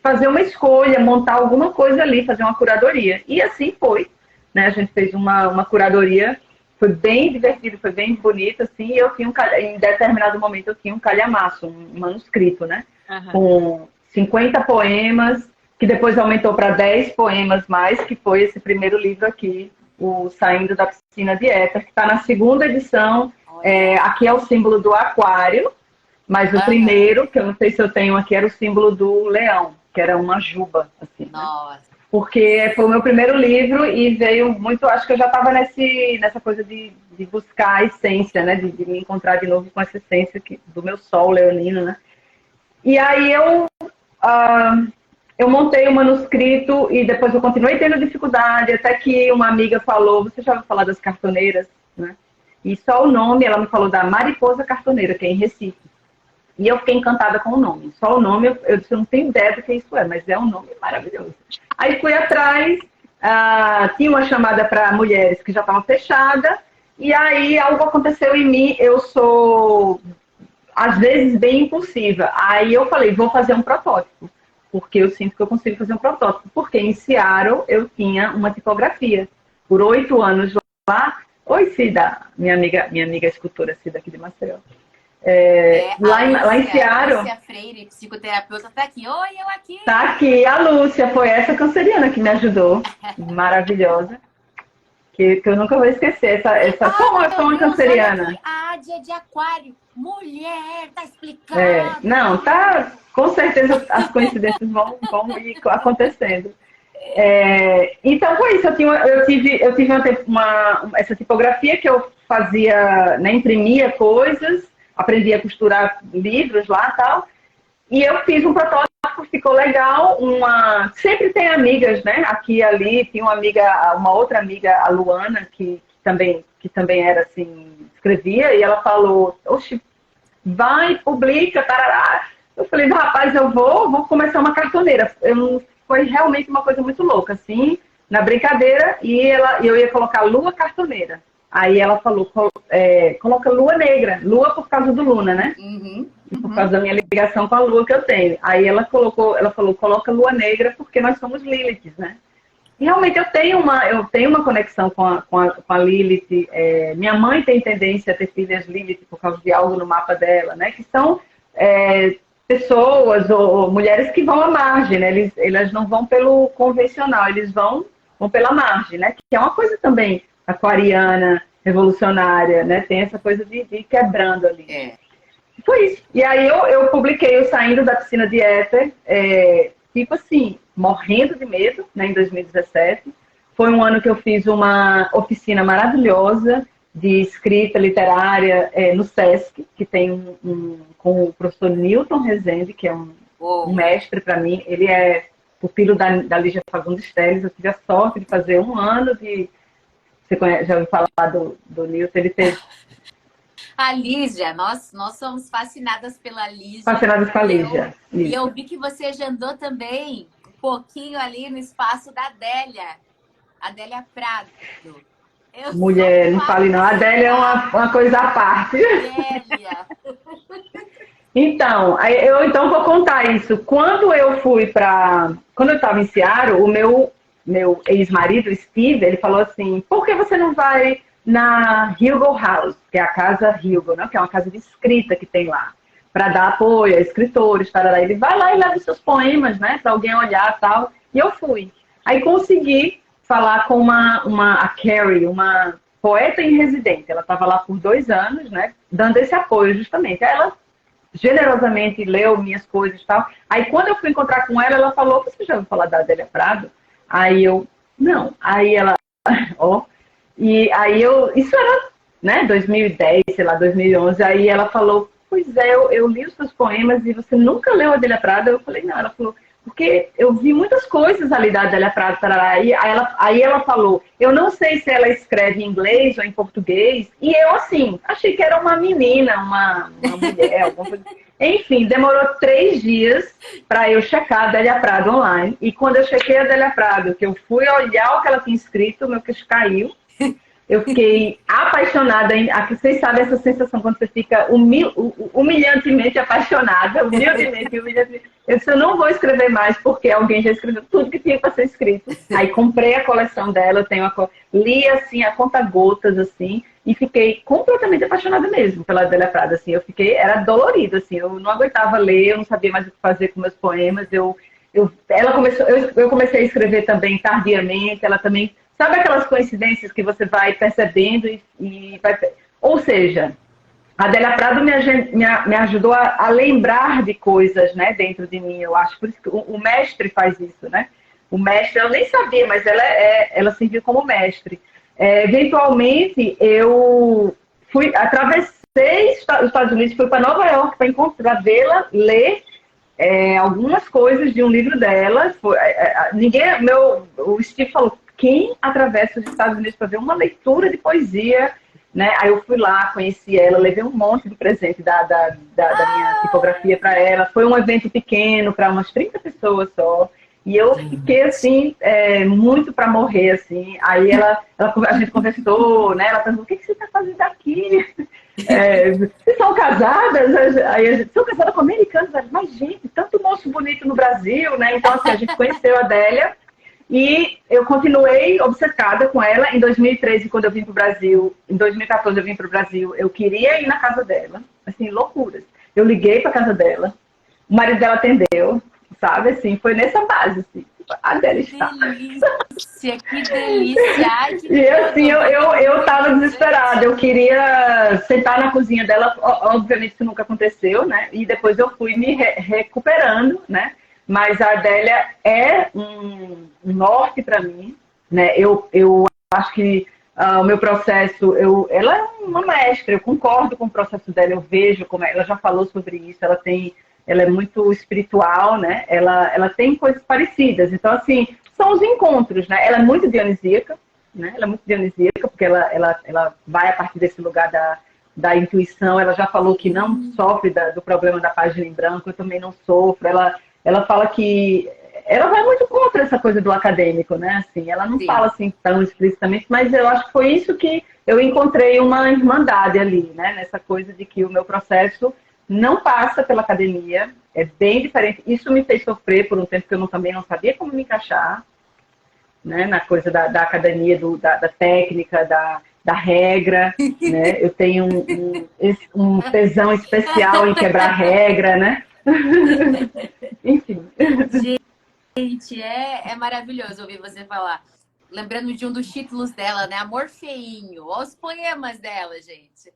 fazer uma escolha, montar alguma coisa ali, fazer uma curadoria. E assim foi, né? A gente fez uma curadoria, foi bem divertido, foi bem bonito, assim, e eu tinha em determinado momento eu tinha um calhamaço, um manuscrito, né? Com 50 poemas, que depois aumentou para 10 poemas mais, que foi esse primeiro livro aqui, o Saindo da Piscina de Éter, que está na segunda edição. Aqui é o símbolo do aquário, mas o primeiro, que eu não sei se eu tenho aqui, era o símbolo do leão, que era uma juba, assim, né? Porque foi o meu primeiro livro e veio muito... Acho que eu já estava nessa coisa de buscar a essência, né? De me encontrar de novo com essa essência do meu sol leonino, né? E aí eu montei o manuscrito e depois eu continuei tendo dificuldade, até que uma amiga falou, você já ouviu falar das cartoneiras, né? E só o nome, ela me falou da Mariposa Cartoneira, que é em Recife. E eu fiquei encantada com o nome. Só o nome, eu disse, eu não tenho ideia do que isso é, mas é um nome maravilhoso. Aí fui atrás, tinha uma chamada para mulheres que já estava fechada, e aí algo aconteceu em mim, eu sou, às vezes, bem impulsiva. Aí eu falei, vou fazer um protótipo, porque eu sinto que eu consigo fazer um protótipo. Porque em Seattle eu tinha uma tipografia. Por 8 anos lá. Oi, Cida, minha amiga escultora Cida aqui de Maceió. Lá em Seattle. A Lúcia Freire, psicoterapeuta, tá aqui. Oi, eu aqui. Tá aqui, a Lúcia, foi essa canceriana que me ajudou. Maravilhosa. Que eu nunca vou esquecer. Como é uma canceriana? A Ádia de Aquário. Mulher, tá explicado. Não, tá. Com certeza as coincidências vão ir acontecendo. Então foi isso. Eu tive essa tipografia que eu fazia, né, imprimia coisas, aprendi a costurar livros lá e tal. E eu fiz um protótipo, ficou legal. Sempre tem amigas, né? Aqui e ali. Tinha uma outra amiga, a Luana, que também era assim, escrevia, e ela falou, oxe, vai, publica, tarará. Eu falei, rapaz, eu vou começar uma cartoneira. Foi realmente uma coisa muito louca, assim, na brincadeira, e eu ia colocar Lua Cartoneira. Aí ela falou, coloca Lua Negra, Lua por causa do Luna, né? Por causa da minha ligação com a Lua que eu tenho. Aí ela falou, coloca Lua Negra porque nós somos Liliths, né? E realmente eu tenho uma conexão com a Lilith. Minha mãe tem tendência a ter filhas Lilith por causa de algo no mapa dela, né? Que são pessoas ou mulheres que vão à margem, né? Elas não vão pelo convencional, eles vão pela margem, né? Que é uma coisa também aquariana, revolucionária, né? Tem essa coisa de quebrando ali. Foi isso. E aí eu publiquei o Saindo da Piscina de Éter, tipo assim, morrendo de medo, né? Em 2017. Foi um ano que eu fiz uma oficina maravilhosa de escrita literária no SESC, que tem com o professor Newton Rezende, que é um mestre para mim. Ele é pupilo da Lígia Fagundes Telles. Eu tive a sorte de fazer um ano de... Você já ouviu falar do Newton? Ele teve... A Lígia, nós somos fascinadas pela Lígia. Fascinadas com a Lígia. E eu vi que você já andou também um pouquinho ali no espaço da Adélia Prado. Mulher, não fale não. A Adélia é uma coisa à parte. Adélia. Então, eu então vou contar isso. Quando eu estava em Seattle, o meu ex-marido, Steve, ele falou assim, por que você não vai na Hugo House, que é a casa Hugo, né? Que é uma casa de escrita que tem lá, para dar apoio a escritores, tarará. Ele vai lá e leva os seus poemas, né, para alguém olhar e tal. E eu fui. Aí consegui falar com a Carrie, uma poeta em residência. Ela estava lá por 2 anos, né, dando esse apoio justamente. Aí ela generosamente leu minhas coisas e tal. Aí quando eu fui encontrar com ela, ela falou, você já ouviu falar da Adélia Prado? Aí eu, não. Aí ela, ó, e aí isso era, né, 2010, sei lá, 2011. Aí ela falou, pois é, eu li os seus poemas e você nunca leu a Adélia Prado? Eu falei, não. Ela falou, porque eu vi muitas coisas ali da Adélia Prado, tarará. E aí ela falou, eu não sei se ela escreve em inglês ou em português. E eu, assim, achei que era uma menina, uma mulher, alguma coisa. Enfim, demorou 3 dias para eu checar a Adélia Prado online. E quando eu chequei a Adélia Prado, que eu fui olhar o que ela tinha escrito, meu queixo caiu. Eu fiquei apaixonada. Vocês sabem essa sensação quando você fica humilhantemente apaixonada, humildemente. Eu disse, eu não vou escrever mais porque alguém já escreveu tudo que tinha para ser escrito. Aí comprei a coleção dela, li assim a conta-gotas assim e fiquei completamente apaixonada mesmo pela Adélia Prado. Assim, era dolorido, assim, eu não aguentava ler, eu não sabia mais o que fazer com meus poemas. Eu comecei a escrever também tardiamente, ela também. Sabe aquelas coincidências que você vai percebendo e vai... Ou seja, a Adélia Prado me ajudou a lembrar de coisas, né, dentro de mim, eu acho. Por isso que o mestre faz isso, né? O mestre, eu nem sabia, mas ela serviu como mestre. Eventualmente, eu atravessei os Estados Unidos, fui para Nova York para encontrar, vê-la, ler algumas coisas de um livro dela. O Steve falou, quem atravessa os Estados Unidos para ver uma leitura de poesia, né? Aí eu fui lá, conheci ela, levei um monte de presente da minha tipografia para ela. Foi um evento pequeno, para umas 30 pessoas só. E eu fiquei, assim, muito para morrer, assim. Aí a gente conversou, né? Ela perguntou, o que você está fazendo aqui? Vocês são casadas? Aí a gente, sou casada com americanos. Mas, gente, tanto moço bonito no Brasil, né? Então, assim, a gente conheceu a Adélia. E eu continuei obcecada com ela. Em 2013, quando eu vim para o Brasil, em 2014 eu vim para o Brasil, eu queria ir na casa dela, assim, loucuras. Eu liguei para a casa dela, o marido dela atendeu, sabe, assim, foi nessa base, assim, a Adélia está. Que delícia! Ai, que e assim, eu estava desesperada, eu queria sentar na cozinha dela, obviamente isso nunca aconteceu, né, e depois eu fui me recuperando, né. Mas a Adélia é um norte para mim, né? Eu acho que o meu processo, ela é uma mestra, eu concordo com o processo dela, eu vejo como ela já falou sobre isso, ela é muito espiritual, né? Ela tem coisas parecidas. Então, assim, são os encontros, né? Ela é muito dionisíaca, né? Ela é muito dionisíaca, porque ela vai a partir desse lugar da intuição. Ela já falou que não sofre do problema da página em branco, eu também não sofro. Ela fala que ela vai muito contra essa coisa do acadêmico, né? Assim, ela não fala assim tão explicitamente, mas eu acho que foi isso que eu encontrei uma irmandade ali, né? Nessa coisa de que o meu processo não passa pela academia, é bem diferente. Isso me fez sofrer por um tempo que eu também não sabia como me encaixar, né? Na coisa da academia, da técnica, da regra, né? Eu tenho um tesão especial em quebrar regra, né? Enfim. Gente, é maravilhoso ouvir você falar. Lembrando de um dos títulos dela, né? Amor Feinho. Olha os poemas dela, gente.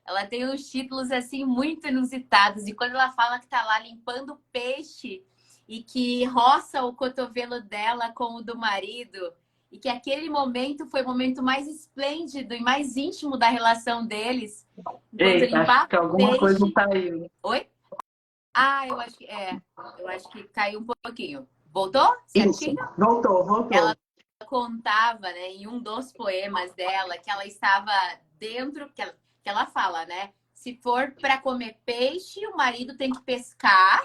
Ela tem uns títulos, assim, muito inusitados. E quando ela fala que tá lá limpando peixe e que roça o cotovelo dela com o do marido, e que aquele momento foi o momento mais esplêndido e mais íntimo da relação deles. Eita, acho que alguma coisa saiu. Oi? Eu acho que Eu acho que caiu um pouquinho. Voltou? Certinho? Isso. Voltou. Ela contava, né, em um dos poemas dela, que ela estava dentro, que que ela fala, né? Se for para comer peixe, o marido tem que pescar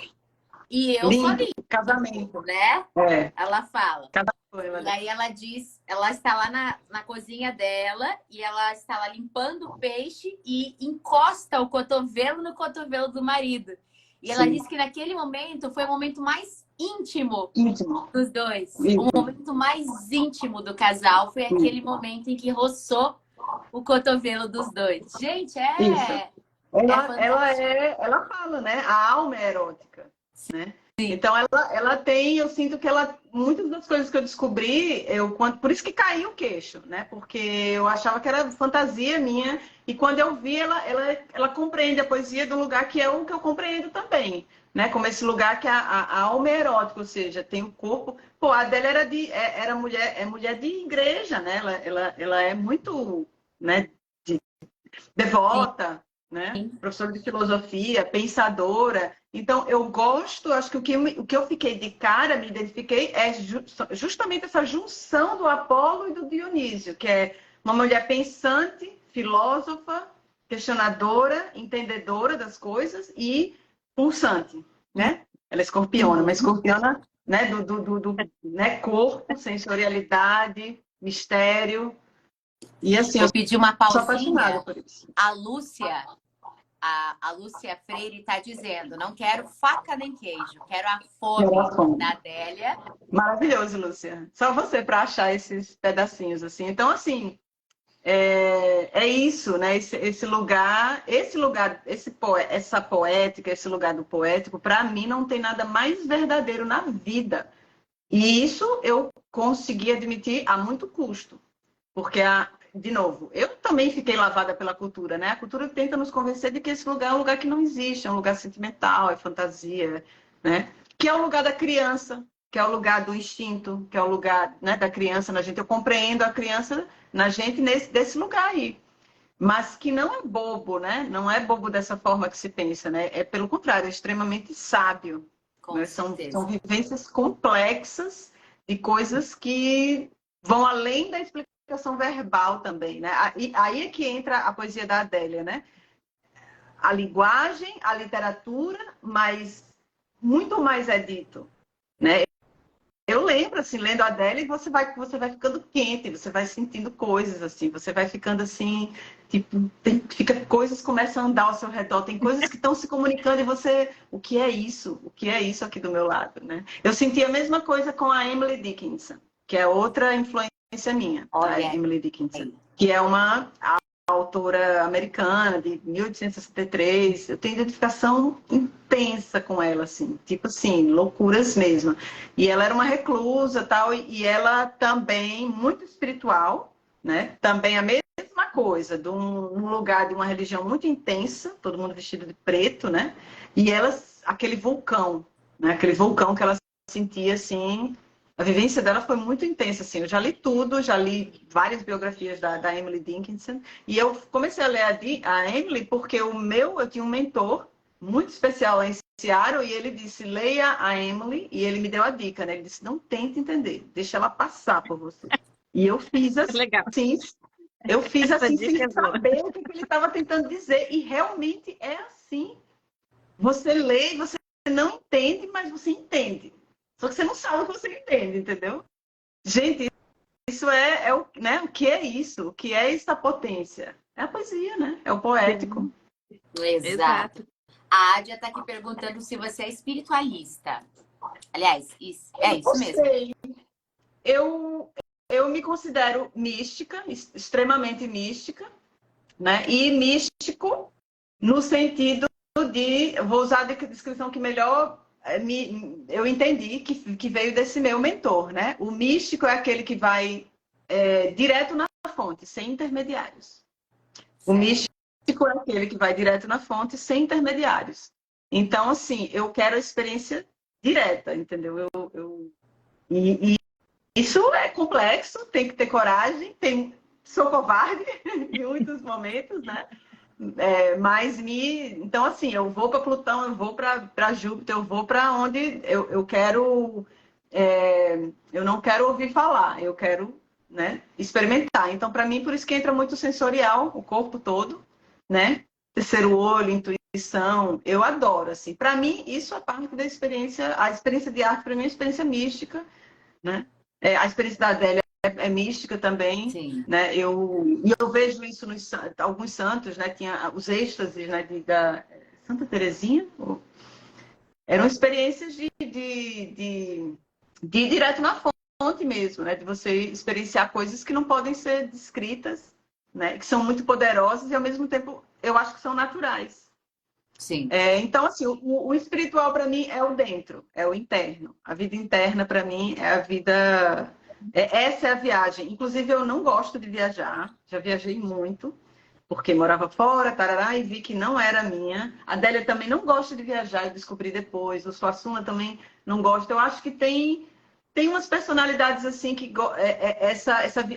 e eu sou Lindo, limpo, casamento. né? É, Ela fala. casamento. E aí ela diz, ela está lá na cozinha dela e ela está lá limpando o peixe e encosta o cotovelo no cotovelo do marido. E ela Sim. diz que naquele momento foi o momento mais íntimo Íntimo. dos dois. Isso. O momento mais íntimo do casal foi aquele momento em que roçou o cotovelo dos dois. Gente, Isso. é fantástico. Ela fala, né? A alma é erótica, né? Então ela tem, eu sinto que muitas das coisas que eu descobri, por isso que caiu o queixo, né? Porque eu achava que era fantasia minha e quando eu vi ela compreende a poesia do lugar que é o que eu compreendo também, né? Como esse lugar que a alma é erótica, ou seja, tem o corpo. Pô, a Adélia era mulher de igreja, né? Ela é muito, né? Devota, né? Professora de filosofia, pensadora. Então, eu gosto, acho que o que eu fiquei de cara, me identifiquei, é justamente essa junção do Apolo e do Dionísio, que é uma mulher pensante, filósofa, questionadora, entendedora das coisas e pulsante, né? Ela é escorpiona, uma escorpiona, né? Né? Corpo, sensorialidade, mistério. E assim, Vou pedir uma sou apaixonada pausinha. por isso. A Lúcia Freire está dizendo, não quero faca nem queijo, quero a fome da Adélia. Maravilhoso, Lúcia. Só você para achar esses pedacinhos assim. Então, assim, é isso, né? Esse lugar, essa poética, esse lugar do poético, para mim não tem nada mais verdadeiro na vida. E isso eu consegui admitir a muito custo, porque de novo, eu também fiquei lavada pela cultura, né? A cultura tenta nos convencer de que esse lugar é um lugar que não existe, é um lugar sentimental, é fantasia, né? Que é o lugar da criança, que é o lugar do instinto, que é o lugar, né, da criança na gente. Eu compreendo a criança na gente desse lugar aí. Mas que não é bobo, né? Não é bobo dessa forma que se pensa, né? É pelo contrário, é extremamente sábio. Né? São vivências complexas de coisas que vão além da explicação verbal também, né? Aí é que entra a poesia da Adélia, né? A linguagem, a literatura, mas muito mais é dito, né? Eu lembro, assim, lendo a Adélia, você vai ficando quente, você vai sentindo coisas, assim, você vai ficando assim, tipo, coisas começam a andar ao seu redor, tem coisas que estão se comunicando e você, o que é isso? O que é isso aqui do meu lado, né? Eu senti a mesma coisa com a Emily Dickinson, que é outra influência minha, a Emily Dickinson, que é uma autora americana de 1863, eu tenho identificação intensa com ela, assim, tipo assim, loucuras mesmo. E ela era uma reclusa, tal, e ela também muito espiritual, né? Também a mesma coisa, num lugar de uma religião muito intensa, todo mundo vestido de preto, né? E ela, aquele vulcão, né? Aquele vulcão que ela sentia assim. A vivência dela foi muito intensa, assim. Eu já li tudo, já li várias biografias da Emily Dickinson. E eu comecei a ler a Emily porque eu tinha um mentor muito especial lá em Seattle e ele disse, leia a Emily. E ele me deu a dica, né? Ele disse, não tente entender, deixa ela passar por você. E eu fiz assim, Legal. eu fiz assim, sem saber o que ele estava tentando dizer. E realmente é assim. Você lê e você não entende, mas você entende. Só que você não sabe o que você entende, entendeu? Gente, isso né? O que é isso? O que é essa potência? É a poesia, né? É o poético. Exato. A Ádia está aqui perguntando se você é espiritualista. Aliás, é isso mesmo. Eu me considero mística, extremamente mística, né? E místico no sentido de... Vou usar a descrição que melhor... eu entendi que veio desse meu mentor, né? O místico é aquele que vai direto na fonte, sem intermediários. O místico é aquele que vai direto na fonte, sem intermediários. Então, assim, eu quero a experiência direta, entendeu? E isso é complexo, tem que ter coragem, sou covarde em muitos momentos, né? Então, assim, eu vou para Plutão, eu vou para Júpiter, eu vou para onde eu quero. Eu não quero ouvir falar, eu quero, né, experimentar. Então, para mim, por isso que entra muito sensorial, o corpo todo, né? Terceiro olho, intuição, eu adoro, assim. Para mim, isso é parte da experiência, a experiência de arte para mim é uma experiência mística, né? A experiência da Adélia é mística também, Sim. né? E eu vejo isso nos alguns santos, né? Tinha os êxtases, né? Da Santa Teresinha, eram experiências de ir direto na fonte mesmo, né? De você experienciar coisas que não podem ser descritas, né? Que são muito poderosas e ao mesmo tempo eu acho que são naturais. Sim. Então, assim, o espiritual para mim é o dentro, é o interno. A vida interna para mim é a vida. Essa é a viagem. Inclusive, eu não gosto de viajar, já viajei muito, porque morava fora, tarará, e vi que não era minha. A Adélia também não gosta de viajar, eu descobri depois. O Suassuna também não gosta. Eu acho que tem umas personalidades assim que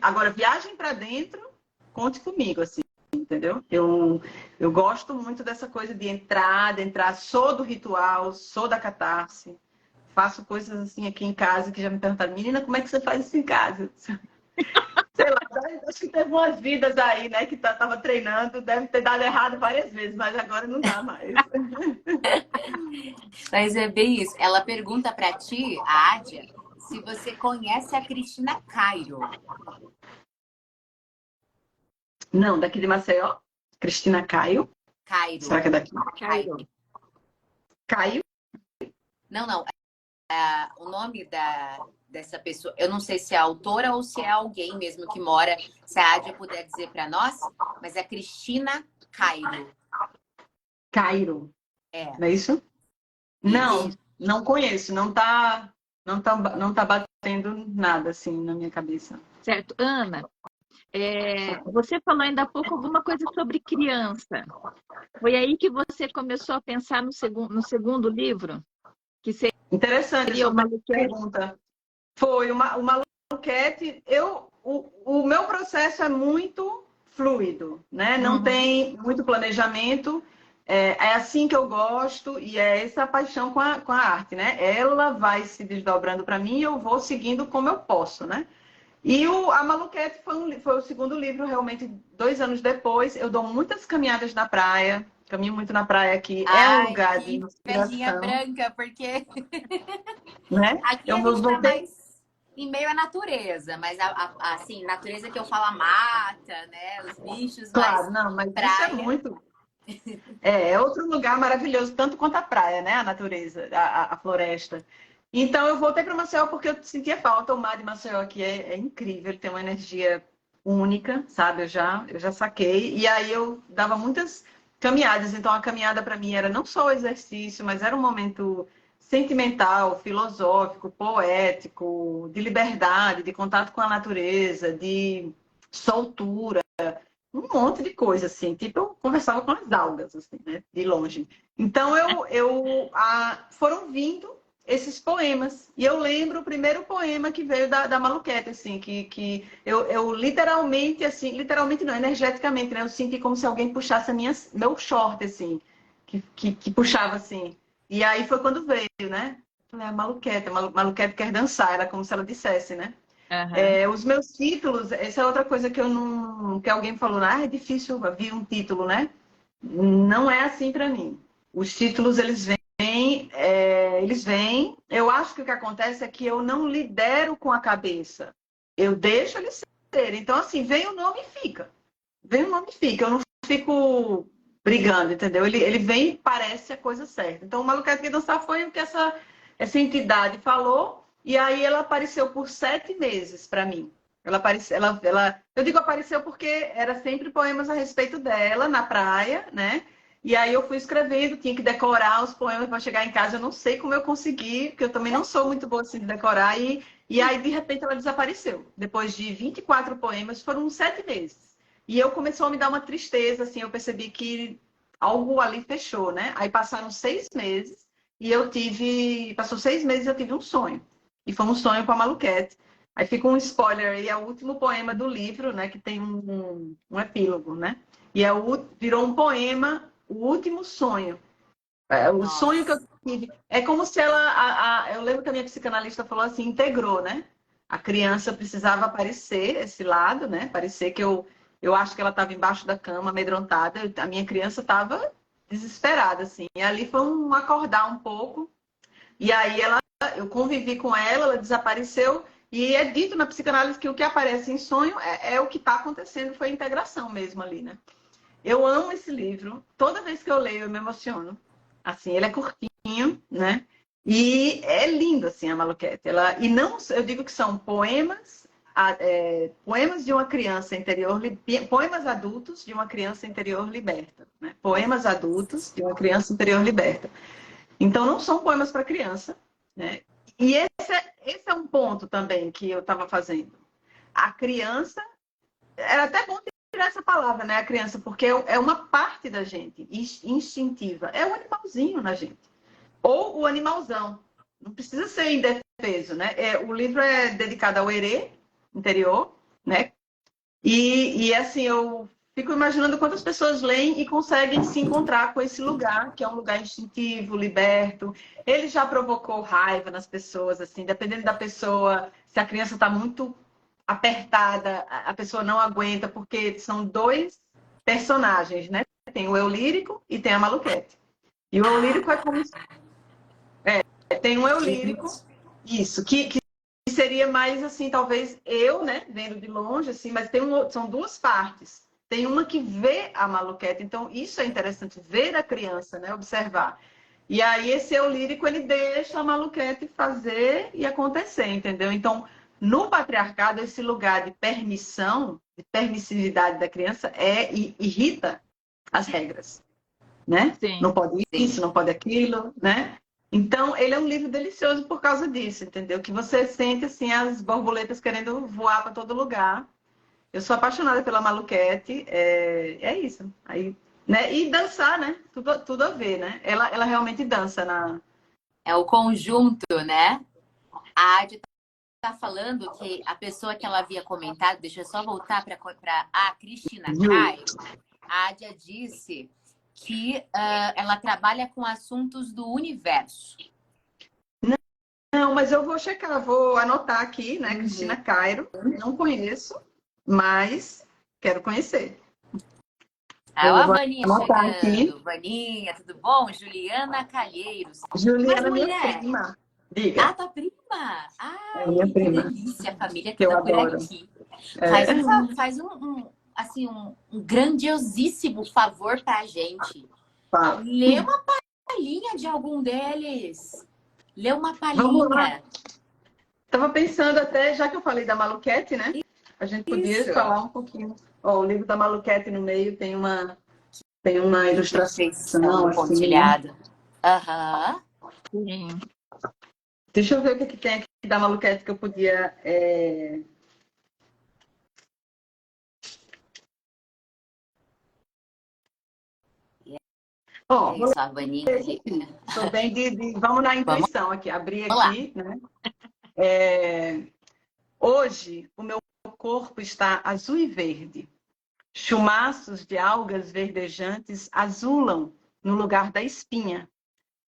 agora viagem para dentro, conte comigo assim, entendeu? Eu gosto muito dessa coisa de entrar, sou do ritual, sou da catarse. Faço coisas assim aqui em casa que já me perguntaram, menina, como é que você faz isso em casa? Sei lá, acho que teve umas vidas aí, né, que tava treinando, deve ter dado errado várias vezes, mas agora não dá mais. Mas é bem isso. Ela pergunta para ti, a Ádia, se você conhece a Cristina Cairo. Não, daqui de Maceió. Cristina Caio. Cairo. Será que é daqui? Cairo. Caio? Não. O nome dessa pessoa, eu não sei se é autora ou se é alguém mesmo que mora, se a Ádia puder dizer para nós, mas é Cristina Cairo. Cairo. É. Não é isso? Não, não conheço. Não tá batendo nada assim na minha cabeça. Certo. Ana, você falou ainda há pouco alguma coisa sobre criança. Foi aí que você começou a pensar no segundo livro? Que seria Interessante a sua pergunta. Foi uma maluquete. O meu processo é muito fluido, né? Não tem muito planejamento. É assim que eu gosto e é essa paixão com a arte, né? Ela vai se desdobrando para mim e eu vou seguindo como eu posso, né? E a Maluquete foi o segundo livro, realmente, 2 anos depois. Eu dou muitas caminhadas na praia, caminho muito na praia aqui. É um lugar de invejinha inspiração. branca, porque Né? aqui a gente tá mais em meio à natureza, mas assim, natureza que eu falo a mata, né? Os bichos, claro, não, mas praia. isso é muito. É outro lugar maravilhoso, tanto quanto a praia, né? A natureza, a floresta. Então eu voltei para Maceió porque eu sentia falta. O mar de Maceió aqui é incrível, ele tem uma energia única, sabe? Eu já saquei. E aí eu dava muitas caminhadas. Então a caminhada para mim era não só o exercício, mas era um momento sentimental, filosófico, poético, de liberdade, de contato com a natureza, de soltura, um monte de coisa, assim. Tipo, eu conversava com as algas, assim, né? De longe. Então, foram vindo esses poemas. E eu lembro o primeiro poema que veio da Maluquete, assim, que eu literalmente, assim, literalmente não, energeticamente, né? Eu senti como se alguém puxasse meu short, assim, que puxava, assim. E aí foi quando veio, né? Falei, Maluquete quer dançar, era como se ela dissesse, né? Os meus títulos, essa é outra coisa que eu não. Que alguém falou, é difícil vir um título, né? Não é assim para mim. Os títulos, eles vêm. Eu acho que o que acontece é que eu não lidero com a cabeça. Eu deixo eles serem. Então, assim, vem o nome e fica. Vem o nome e fica. Eu não fico brigando, entendeu? Ele vem e parece a coisa certa. Então, o Maluquete Quer Dançar foi o que essa entidade falou. E aí ela apareceu por 7 meses para mim. Eu digo apareceu porque era sempre poemas a respeito dela na praia, né? E aí eu fui escrevendo, tinha que decorar os poemas para chegar em casa. Eu não sei como eu consegui, porque eu também não sou muito boa assim de decorar. E aí, de repente, ela desapareceu. Depois de 24 poemas, foram 7 meses. E eu começou a me dar uma tristeza, assim, eu percebi que algo ali fechou, né? Aí passaram 6 meses e passou 6 meses e eu tive um sonho. E foi um sonho com a Maluquete. Aí fica um spoiler aí, é o último poema do livro, né? Que tem um epílogo, né? E virou um poema, o último sonho. O sonho que eu tive. É como se ela. Eu lembro que a minha psicanalista falou assim, integrou, né? A criança precisava aparecer, esse lado, né? Parecer que eu Eu acho que ela estava embaixo da cama, amedrontada. A minha criança estava desesperada, assim. E ali foi um acordar um pouco. E aí eu convivi com ela, ela desapareceu. E é dito na psicanálise que o que aparece em sonho é o que está acontecendo, foi a integração mesmo ali, né? Eu amo esse livro. Toda vez que eu leio, eu me emociono. Assim, ele é curtinho, né? E é lindo, assim, a Maluquete. E não, eu digo que são poemas, poemas de uma criança interior, poemas adultos de uma criança interior liberta, né? Poemas adultos de uma criança interior liberta. Então, não são poemas para criança, né? E esse é um ponto também que eu estava fazendo. A criança, era até bom tirar essa palavra, né? A criança, porque é uma parte da gente, instintiva. É o animalzinho na gente. Ou o animalzão. Não precisa ser indefeso, né? O livro é dedicado ao erê interior, né? E assim, eu fico imaginando quantas pessoas leem e conseguem se encontrar com esse lugar, que é um lugar instintivo, liberto. Ele já provocou raiva nas pessoas, assim, dependendo da pessoa, se a criança está muito apertada, a pessoa não aguenta, porque são dois personagens, né? Tem o eu lírico e tem a Maluquete. E o eu lírico é como se... tem um eu lírico, isso, que seria mais assim, talvez eu, né, vendo de longe, assim, mas são duas partes. Tem uma que vê a Maluquete, então isso é interessante, ver a criança, né, observar. E aí esse eu lírico, ele deixa a Maluquete fazer e acontecer, entendeu? Então, no patriarcado, esse lugar de permissão, de permissividade da criança irrita as regras, né? Sim. Não pode isso, não pode aquilo, né? Então, ele é um livro delicioso por causa disso, entendeu? Que você sente, assim, as borboletas querendo voar para todo lugar. Eu sou apaixonada pela Maluquete, é isso. Aí, né? E dançar, né? Tudo a ver, né? Ela realmente dança na... É o conjunto, né? A Adi tá falando que a pessoa que ela havia comentado, deixa eu só voltar para a Cristina Caio. A Adia disse que ela trabalha com assuntos do universo. Não, mas eu vou checar, vou anotar aqui, né? Cristina Cairo, não conheço, mas quero conhecer. A Vaninha chegando. Aqui. Vaninha, tudo bom? Juliana Calheiros. Juliana, minha prima. Diga. Ah, tua prima? Ai, minha que prima. delícia, a família que Que eu tá por adoro. aqui. Faz um grandiosíssimo favor pra gente. Lê uma palhinha de algum deles. Lê uma palhinha. Estava pensando até, já que eu falei da Maluquete, né? A gente podia falar um pouquinho. Ó, o livro da Maluquete no meio tem uma ilustração pontilhada. Aham. Sim. Deixa eu ver o que tem aqui da Maluquete que eu podia... Ó, isso, a Vaninha. Tô bem vamos na intuição aqui. Abrir aqui, né? Hoje, o meu corpo está azul e verde. Chumaços de algas verdejantes azulam no lugar da espinha.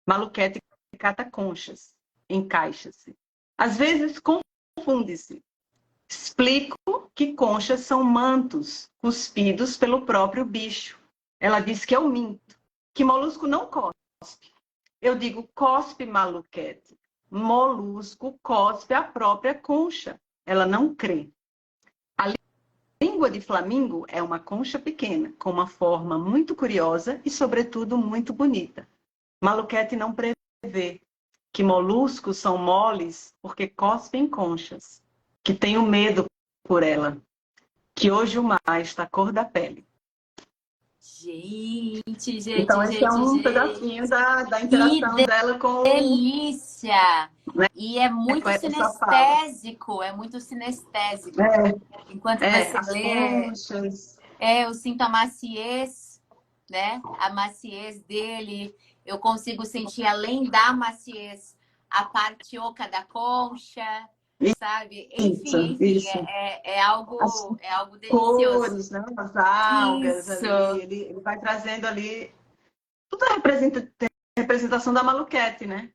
Maluquete cata conchas, encaixa-se. Às vezes confunde-se. Explico que conchas são mantos cuspidos pelo próprio bicho. Ela diz que eu minto, que molusco não cospe. Eu digo cospe, Maluquete. Molusco cospe a própria concha. Ela não crê. A língua de flamingo é uma concha pequena, com uma forma muito curiosa e, sobretudo, muito bonita. Maluquete não prevê que moluscos são moles porque cospem conchas, que tenho medo por ela, que hoje o mar está a cor da pele. Gente, então, esse é um pedacinho da interação dela com... delícia! Né? E é muito sinestésico, Enquanto você lê, conchas. Eu sinto a maciez, né? A maciez dele. Eu consigo sentir, além da maciez, a parte oca da concha, sabe? Enfim, isso. É algo delicioso. Cores, né? As algas ali, ele vai trazendo ali tudo a representação da Maluquete, né?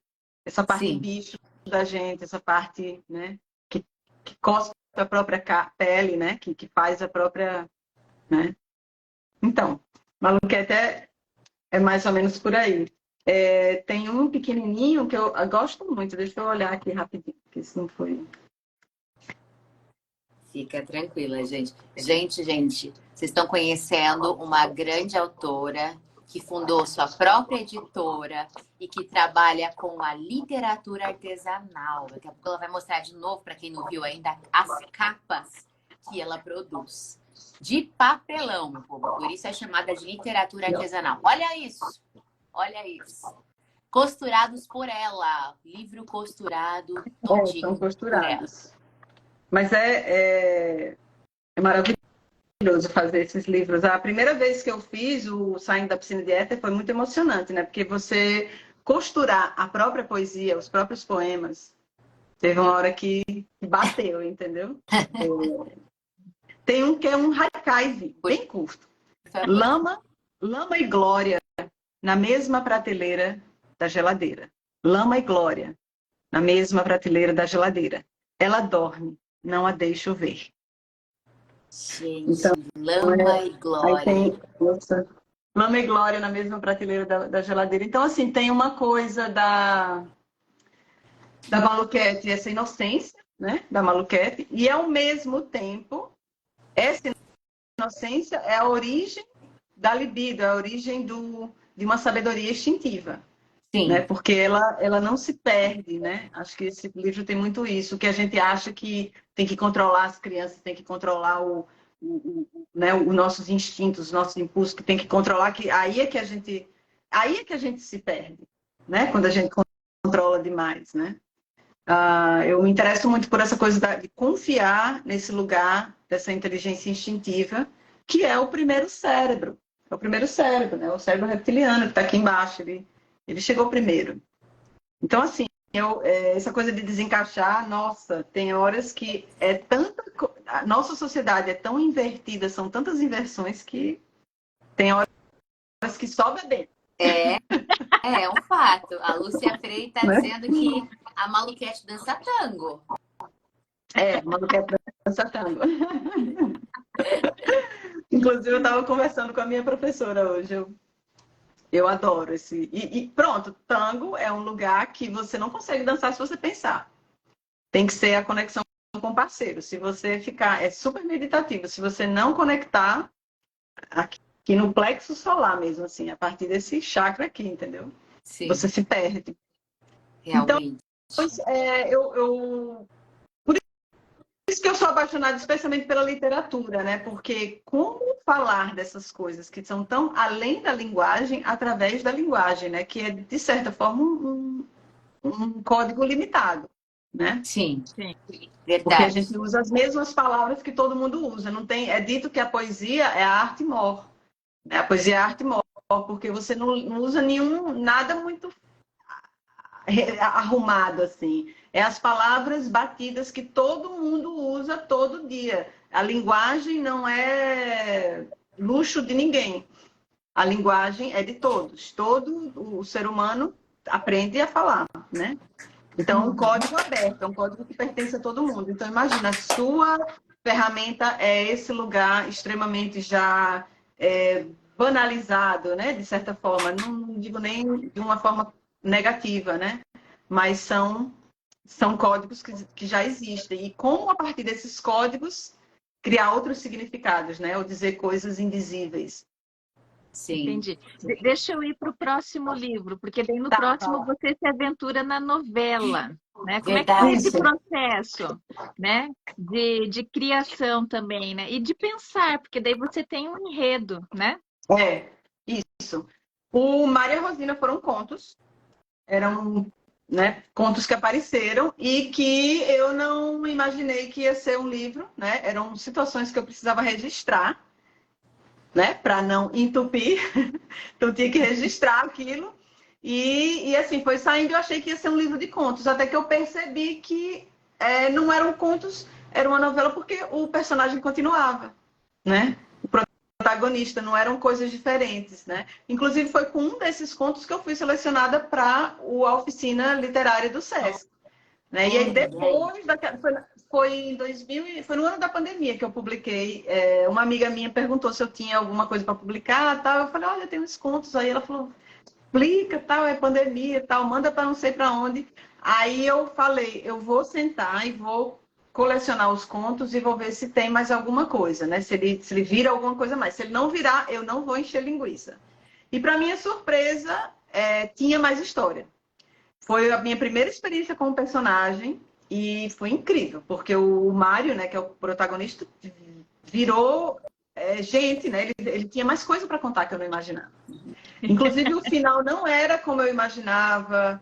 Essa parte bicho da gente, essa parte, né? Que cospe a própria pele, né? Que faz a própria né? Então, Maluquete é mais ou menos por aí. Tem um pequenininho que eu gosto muito, deixa eu olhar aqui rapidinho, porque isso não foi... Fica tranquila, gente. Gente, vocês estão conhecendo uma grande autora que fundou sua própria editora e que trabalha com a literatura artesanal. Daqui a pouco ela vai mostrar de novo, para quem não viu ainda, as capas que ela produz. De papelão, meu povo. Por isso é chamada de literatura artesanal. Olha isso! Olha isso! Costurados por ela. Livro costurado. São costurados. Mas é maravilhoso fazer esses livros. A primeira vez que eu fiz o Saindo da Piscina de Éter foi muito emocionante, né? Porque você costurar a própria poesia, os próprios poemas, teve uma hora que bateu, entendeu? Tem um que é um haikai, bem curto. Lama e glória na mesma prateleira da geladeira. Lama e glória na mesma prateleira da geladeira. Ela dorme, não a deixo ver. Gente, então, lama e glória. Lama e glória na mesma prateleira da geladeira. Então, assim, tem uma coisa da Maluquete, essa inocência, né? Da Maluquete, e ao mesmo tempo, essa inocência é a origem da libido, é a origem de uma sabedoria instintiva. Sim. Né? Porque ela não se perde, né? Acho que esse livro tem muito isso, que a gente acha que tem que controlar as crianças, tem que controlar né, os nossos instintos, os nossos impulsos, que tem que controlar, que aí é que a gente se perde, né? Quando a gente controla demais, né? Eu me interesso muito por essa coisa de confiar nesse lugar dessa inteligência instintiva, que é o primeiro cérebro. É o primeiro cérebro, né? O cérebro reptiliano, que está aqui embaixo, ele chegou primeiro. Então, assim, essa coisa de desencaixar, nossa, tem horas que a nossa sociedade é tão invertida, são tantas inversões que tem horas que só beber. É um fato. A Lúcia Freire está dizendo que a Maluquete dança tango. A Maluquete dança tango. Inclusive, eu estava conversando com a minha professora hoje. Eu adoro esse... E pronto, tango é um lugar que você não consegue dançar se você pensar. Tem que ser a conexão com o parceiro. Se você ficar... É super meditativo. Se você não conectar aqui no plexo solar mesmo, assim, a partir desse chakra aqui, entendeu? Sim. Você se perde. Realmente. Então, por isso que eu sou apaixonada especialmente pela literatura, né? Porque como falar dessas coisas que são tão além da linguagem, através da linguagem, né? Que é, de certa forma, um código limitado, né? Sim. Verdade. Porque a gente usa as mesmas palavras que todo mundo usa. Não tem, é dito que a poesia é a arte mor. A poesia é a arte mor, porque você não usa nada muito arrumado, assim. É as palavras batidas que todo mundo usa todo dia. A linguagem não é luxo de ninguém. A linguagem é de todos. Todo o ser humano aprende a falar, né? Então, é um código aberto, é um código que pertence a todo mundo. Então, imagina, a sua ferramenta é esse lugar extremamente já banalizado, né? De certa forma. Não digo nem de uma forma negativa, né? Mas são códigos que já existem. E como, a partir desses códigos, criar outros significados, né? Ou dizer coisas indizíveis. Sim. Entendi. Deixa eu ir para o próximo livro, porque daí no próximo você se aventura na novela, né? Como é que foi esse processo, né? De criação também, né? E de pensar, porque daí você tem um enredo, né? Isso. O Maria Rosina foram contos. Eram, né, contos que apareceram e que eu não imaginei que ia ser um livro, né? Eram situações que eu precisava registrar, né? Para não entupir. Então, tinha que registrar aquilo. E assim, foi saindo, eu achei que ia ser um livro de contos, até que eu percebi que não eram contos, era uma novela, porque o personagem continuava, né? O protagonista, não eram coisas diferentes, né? Inclusive, foi com um desses contos que eu fui selecionada para a oficina literária do SESC. Né? E aí, depois foi em 2000, foi no ano da pandemia que eu publiquei. Uma amiga minha perguntou se eu tinha alguma coisa para publicar, tal. Eu falei, olha, tem uns contos aí. Ela falou, publica, tal, é pandemia, tal, manda para não sei para onde. Aí eu falei, eu vou sentar e vou colecionar os contos e vou ver se tem mais alguma coisa, né? Se ele vira alguma coisa mais. Se ele não virar, eu não vou encher linguiça. E para minha surpresa, tinha mais história. Foi a minha primeira experiência com o personagem e foi incrível, porque o Mário, né, que é o protagonista, virou gente, né? Ele tinha mais coisa para contar que eu não imaginava. Inclusive, o final não era como eu imaginava,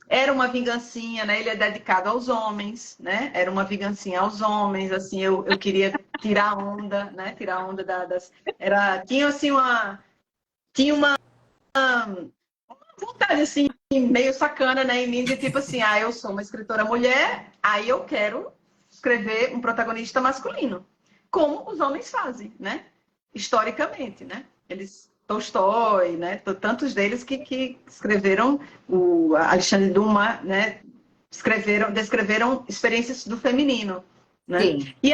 era uma vingancinha, né? Ele é dedicado aos homens, né? Era uma vingancinha aos homens, assim, eu queria tirar onda, né? Tirar onda das... Tinha, assim, uma vontade, assim, meio sacana, né, em mim, de tipo assim, eu sou uma escritora mulher, aí eu quero escrever um protagonista masculino, como os homens fazem, né, historicamente, né, Tolstói, né, tantos deles que escreveram, o Alexandre Dumas, né, descreveram experiências do feminino, né? Sim. E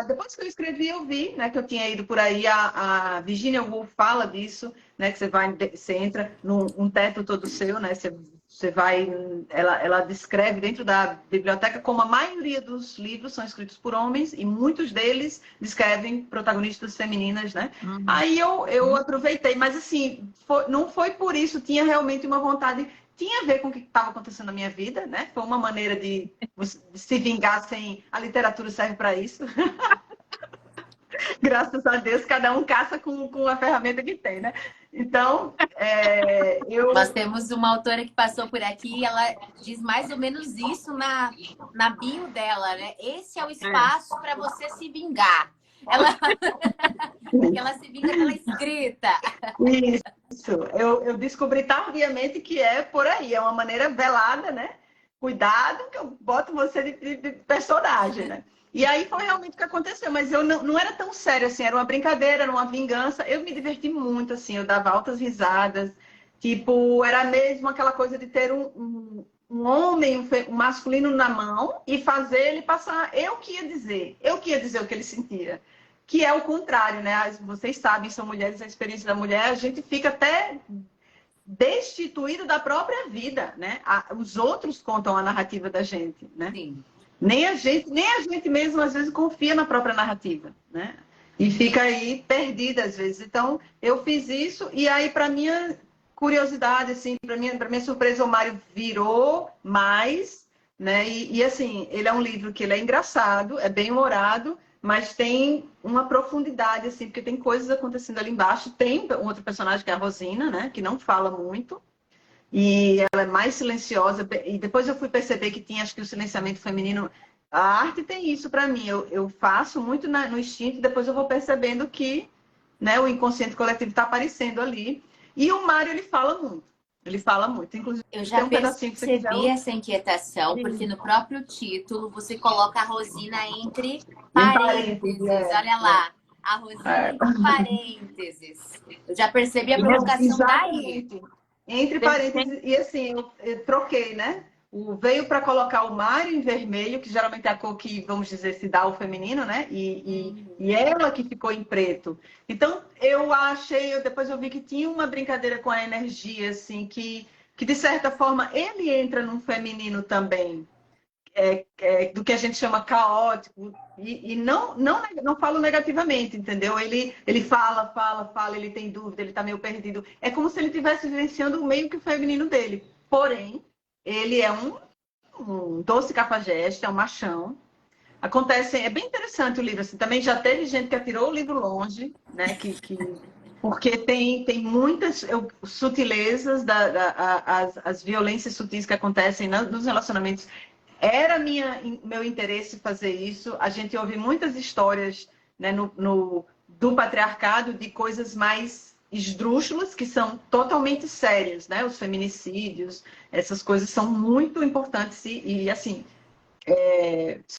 depois que eu escrevi, eu vi, né, que eu tinha ido por aí, a Virginia Woolf fala disso, né, que você entra num teto todo seu, né, você vai, ela descreve dentro da biblioteca como a maioria dos livros são escritos por homens e muitos deles descrevem protagonistas femininas, né? Uhum. Aí eu aproveitei, mas assim, não foi por isso, tinha realmente uma vontade, tinha a ver com o que estava acontecendo na minha vida, né? Foi uma maneira de se vingar sem... A literatura serve para isso. Graças a Deus, cada um caça com a ferramenta que tem, né? Então, Nós temos uma autora que passou por aqui e ela diz mais ou menos isso na bio dela, né? Esse é o espaço para você se vingar. Ela se vinga pela escrita. Isso. Eu descobri tardiamente que é por aí. É uma maneira velada, né? Cuidado que eu boto você de personagem, né? E aí foi realmente o que aconteceu, mas eu não era tão sério assim, era uma brincadeira, era uma vingança. Eu me diverti muito, assim, eu dava altas risadas. Tipo, era mesmo aquela coisa de ter um homem, um masculino na mão e fazer ele passar. Eu que ia dizer o que ele sentia. Que é o contrário, né? Vocês sabem, são mulheres, a experiência da mulher, a gente fica até destituído da própria vida, né? Os outros contam a narrativa da gente, né? Sim. Nem a gente mesmo, às vezes, confia na própria narrativa, né? E fica aí perdida, às vezes. Então, eu fiz isso e aí, para minha curiosidade, assim, para minha surpresa, o Mário virou mais, né? E, assim, ele é um livro que ele é engraçado, é bem humorado, mas tem uma profundidade, assim, porque tem coisas acontecendo ali embaixo. Tem um outro personagem, que é a Rosina, né? Que não fala muito. E ela é mais silenciosa. E depois eu fui perceber que tinha, acho que o silenciamento feminino... A arte tem isso para mim. Eu faço muito no instinto e depois eu vou percebendo que, né, o inconsciente coletivo está aparecendo ali. E o Mário, ele fala muito. Ele fala muito. Inclusive, eu já percebi essa inquietação, porque no próprio título você coloca a Rosina entre parênteses. Olha lá, a Rosina entre parênteses. Eu já percebi a provocação daí. Entre parênteses, e assim, eu troquei, né? Veio para colocar o Mário em vermelho, que geralmente é a cor que, vamos dizer, se dá ao feminino, né? E ela que ficou em preto. Então, depois eu vi que tinha uma brincadeira com a energia, assim, que de certa forma ele entra num feminino também, do que a gente chama caótico, e não falo negativamente, entendeu? Ele fala, ele tem dúvida, ele tá meio perdido. É como se ele estivesse vivenciando meio que o feminino dele. Porém, ele é um doce cafajeste, é um machão. É bem interessante o livro, assim. Também já teve gente que atirou o livro longe, né? Porque tem muitas sutilezas, as violências sutis que acontecem nos relacionamentos. Era meu interesse fazer isso. A gente ouve muitas histórias, né, do patriarcado, de coisas mais esdrúxulas, que são totalmente sérias, né? Os feminicídios, essas coisas são muito importantes e assim,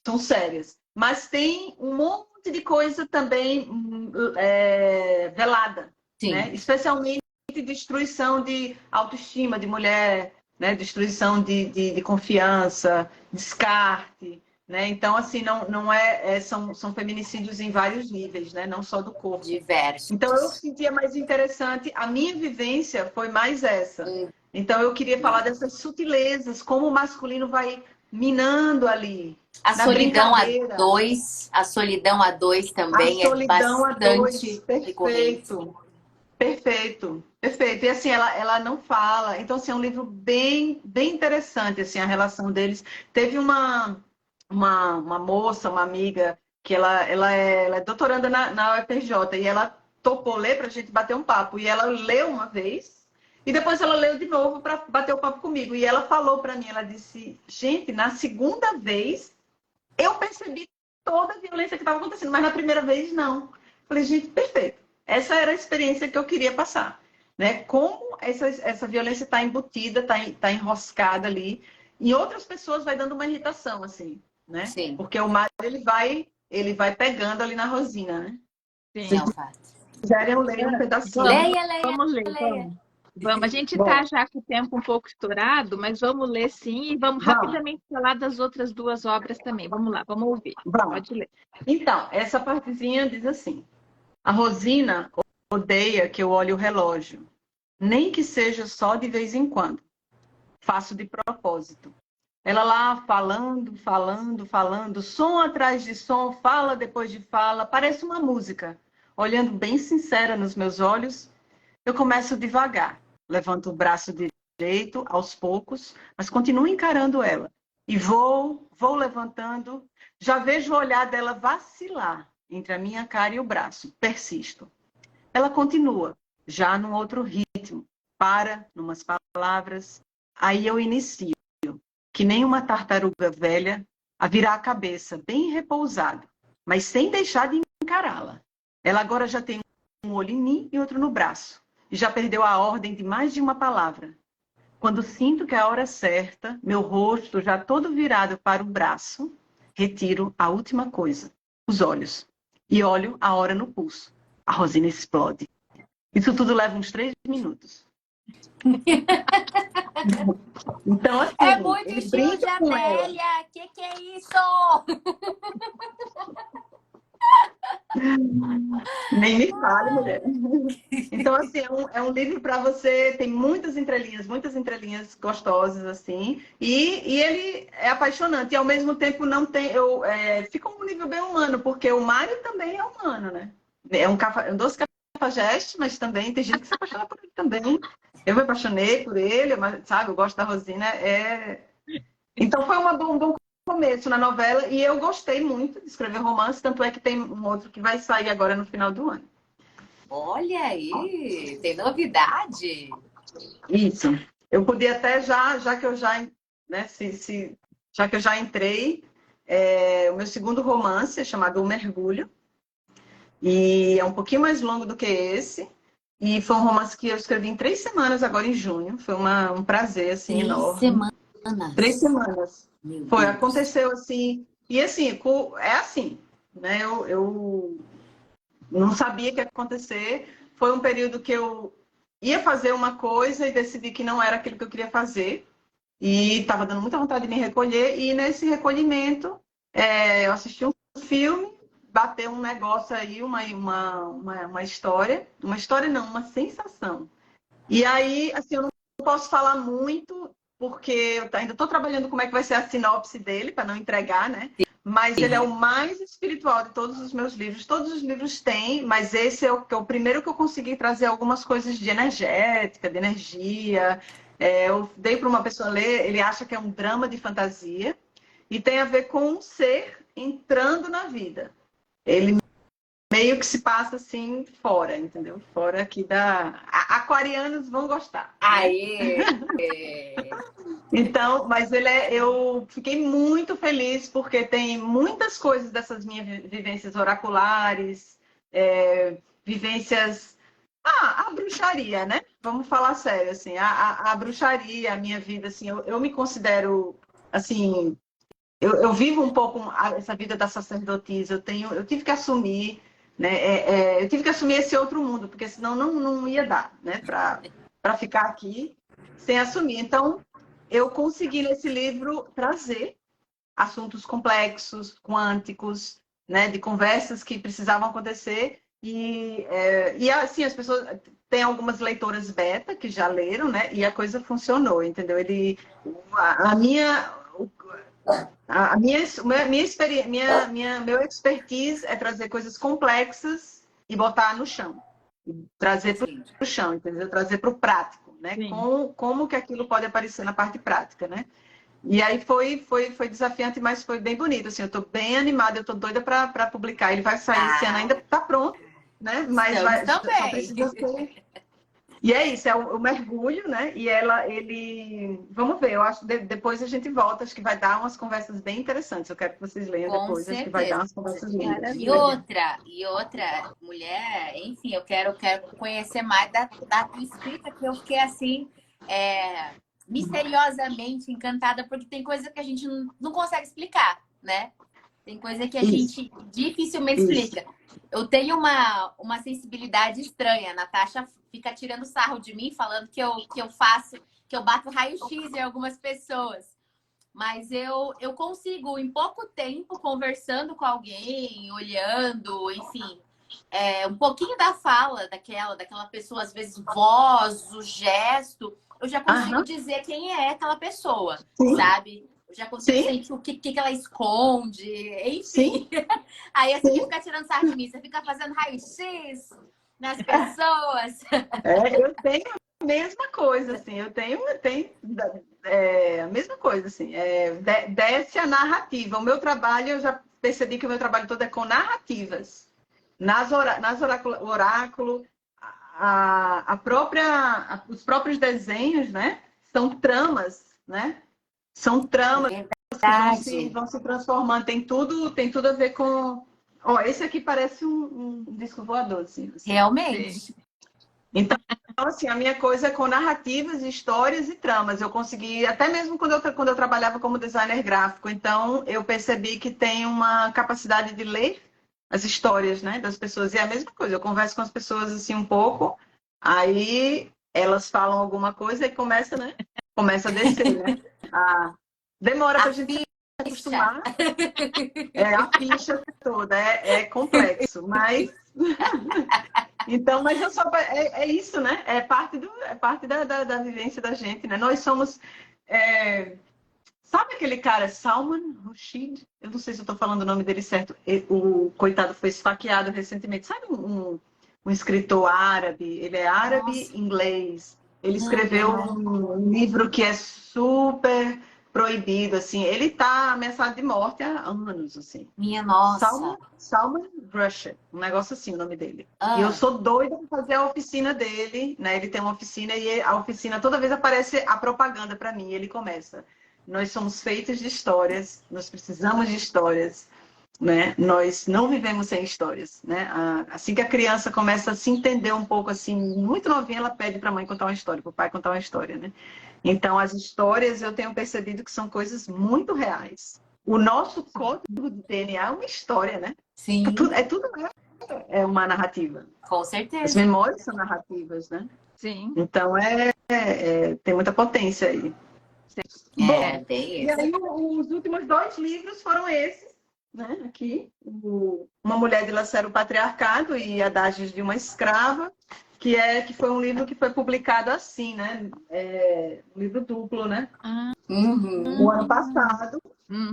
são sérias. Mas tem um monte de coisa também velada, né? Especialmente destruição de autoestima de mulher, né? Destruição de confiança, descarte, né? Então, assim, não são feminicídios em vários níveis, né? Não só do corpo. Diversos. Então, eu sentia mais interessante, a minha vivência foi mais essa. Então, eu queria falar dessas sutilezas, como o masculino vai minando ali. A na solidão a brincadeira. dois, a solidão a dois também A solidão a dois, bastante recorrente. Perfeito. E assim, ela não fala. Então, assim, é um livro bem interessante, assim, a relação deles. Teve uma moça, uma amiga, que ela é doutoranda na UFRJ, e ela topou ler para a gente bater um papo. E ela leu uma vez, e depois ela leu de novo para bater o papo comigo. E ela falou para mim, ela disse, gente, na segunda vez, eu percebi toda a violência que estava acontecendo, mas na primeira vez, não. Falei, gente, perfeito. Essa era a experiência que eu queria passar. Né? Como essa violência está embutida, está enroscada ali. Em outras pessoas vai dando uma irritação, assim. Né? Sim. Porque o Mário, ele vai pegando ali na Rosina, né? Sim. É um fato. Quiserem, eu leio um pedacinho. Leia. Vamos ler, vamos. A gente está já com o tempo um pouco estourado, mas vamos ler sim e vamos rapidamente falar das outras duas obras também. Vamos lá, vamos ouvir. Pode ler. Então, essa partezinha diz assim. A Rosina odeia que eu olhe o relógio, nem que seja só de vez em quando. Faço de propósito. Ela lá falando, som atrás de som, fala depois de fala, parece uma música. Olhando bem sincera nos meus olhos, eu começo devagar. Levanto o braço direito, aos poucos, mas continuo encarando ela. E vou levantando. Já vejo o olhar dela vacilar entre a minha cara e o braço. Persisto. Ela continua, já num outro ritmo. Para, numas palavras. Aí eu inicio, que nem uma tartaruga velha, a virar a cabeça, bem repousado, mas sem deixar de encará-la. Ela agora já tem um olho em mim e outro no braço. E já perdeu a ordem de mais de uma palavra. Quando sinto que é a hora certa, meu rosto já todo virado para o braço, retiro a última coisa, os olhos. E olho a hora no pulso. A Rosina explode. Isso tudo leva uns 3 minutos. Então, assim, é muito ele estilo de brinca com ela. Adélia. Que é isso? Nem me fale, mulher. Então, assim, é um livro para você. Tem muitas entrelinhas gostosas, assim. E ele é apaixonante. E, ao mesmo tempo, não tem... fica um livro bem humano, porque o Mário também é humano, né? É um doce cafajeste, mas também tem gente que se apaixona por ele também. Eu me apaixonei por ele, mas, sabe? Eu gosto da Rosina. Então, foi um bom começo na novela e eu gostei muito de escrever romance, tanto é que tem um outro que vai sair agora no final do ano. Olha aí, tem novidade. Isso. Eu podia até já que eu já, né, já que eu já entrei, o meu segundo romance é chamado O Mergulho e é um pouquinho mais longo do que esse. E foi um romance que eu escrevi em 3 semanas, agora em junho. Foi um prazer, assim, 3 enorme. semanas. 3 semanas. Aconteceu assim. E assim, é assim, né? Eu não sabia o que ia acontecer. Foi um período que eu ia fazer uma coisa e decidi que não era aquilo que eu queria fazer. E estava dando muita vontade de me recolher. E nesse recolhimento, eu assisti um filme, bateu um negócio aí, uma história. Uma história não, uma sensação. E aí, assim, eu não posso falar muito, porque eu ainda estou trabalhando como é que vai ser a sinopse dele, para não entregar, né? Mas ele é o mais espiritual de todos os meus livros. Todos os livros têm, mas esse é o primeiro que eu consegui trazer algumas coisas de energética, de energia. Eu dei para uma pessoa ler, ele acha que é um drama de fantasia e tem a ver com um ser entrando na vida. Ele meio que se passa assim fora, entendeu? Fora aqui da... Aquarianos vão gostar. Aê! Então, mas eu fiquei muito feliz porque tem muitas coisas dessas minhas vivências oraculares, vivências... a bruxaria, né? Vamos falar sério, assim. A bruxaria, a minha vida, assim, eu me considero, assim... Eu vivo um pouco essa vida da sacerdotisa. Eu tive que assumir... Né? Eu tive que assumir esse outro mundo, porque senão não ia dar, né? Para ficar aqui sem assumir. Então, eu consegui nesse livro trazer assuntos complexos, quânticos, né, de conversas que precisavam acontecer. E assim, as pessoas... Tem algumas leitoras beta que já leram, né? E a coisa funcionou, entendeu? Meu expertise é trazer coisas complexas e botar no chão. Trazer para o chão, entendeu? Trazer para o prático, né? Como que aquilo pode aparecer na parte prática, né? E aí foi desafiante, mas foi bem bonito. Assim, eu estou bem animada, eu estou doida para publicar. Ele vai sair esse ano, ainda está pronto, né? Mas só precisa ser... E é isso, é o mergulho, né? E vamos ver, eu acho que depois a gente volta, acho que vai dar umas conversas bem interessantes. Eu quero que vocês leiam depois, acho que vai dar umas conversas lindas. E outra mulher, enfim, eu quero conhecer mais da tua escrita, que eu fiquei assim, misteriosamente encantada, porque tem coisa que a gente não consegue explicar, né? Tem coisa que a gente dificilmente explica. Eu tenho uma sensibilidade estranha. A Natasha fica tirando sarro de mim, falando que eu bato raio-x em algumas pessoas. Mas eu consigo, em pouco tempo, conversando com alguém, olhando, enfim, um pouquinho da fala daquela pessoa, às vezes voz, o gesto, eu já consigo dizer quem é aquela pessoa, sabe? Eu já consigo sentir o que ela esconde, enfim. Aí assim, fica tirando sarro de mim, você fica fazendo raio-x nas pessoas. Eu tenho a mesma coisa, assim, eu tenho a mesma coisa, assim, desce a narrativa. O meu trabalho, eu já percebi que o meu trabalho todo é com narrativas. Oráculo, os próprios desenhos, né? São tramas, né? São tramas que vão se transformando. Tem tudo a ver com... esse aqui parece um disco voador, assim. Realmente. Então, assim, a minha coisa é com narrativas, histórias e tramas. Eu consegui, até mesmo quando eu trabalhava como designer gráfico, então eu percebi que tem uma capacidade de ler as histórias, né, das pessoas. E é a mesma coisa, eu converso com as pessoas assim um pouco, aí elas falam alguma coisa e começa a descer, né? Demora para a gente se acostumar. A ficha toda, é complexo, mas... Então, mas é isso, né? É parte da vivência da gente, né? Nós somos... Sabe aquele cara, Salman Rushdie? Eu não sei se eu estou falando o nome dele certo. O coitado foi esfaqueado recentemente. Sabe um escritor árabe? Ele é árabe-inglês. Ele escreveu um livro que é super proibido, assim. Ele está ameaçado de morte há anos, assim. Minha nossa. Salman Rushdie, um negócio assim o nome dele. E eu sou doida para fazer a oficina dele, né? Ele tem uma oficina e a oficina, toda vez aparece a propaganda para mim. E ele começa: nós somos feitos de histórias, nós precisamos de histórias, né? Nós não vivemos sem histórias, né? Assim que a criança começa a se entender um pouco, assim, muito novinha, ela pede para a mãe contar uma história, para o pai contar uma história, né? Então, as histórias eu tenho percebido que são coisas muito reais. O nosso código de DNA é uma história, né? Sim. Tudo é uma narrativa. Com certeza. As memórias são narrativas, né? Sim. Então, tem muita potência aí. Bom, e aí os últimos 2 livros foram esses, né? Aqui, Uma Mulher dilacera o Patriarcado e Adágios de uma Escrava, que foi um livro que foi publicado assim, né? Um livro duplo, né? O ano passado.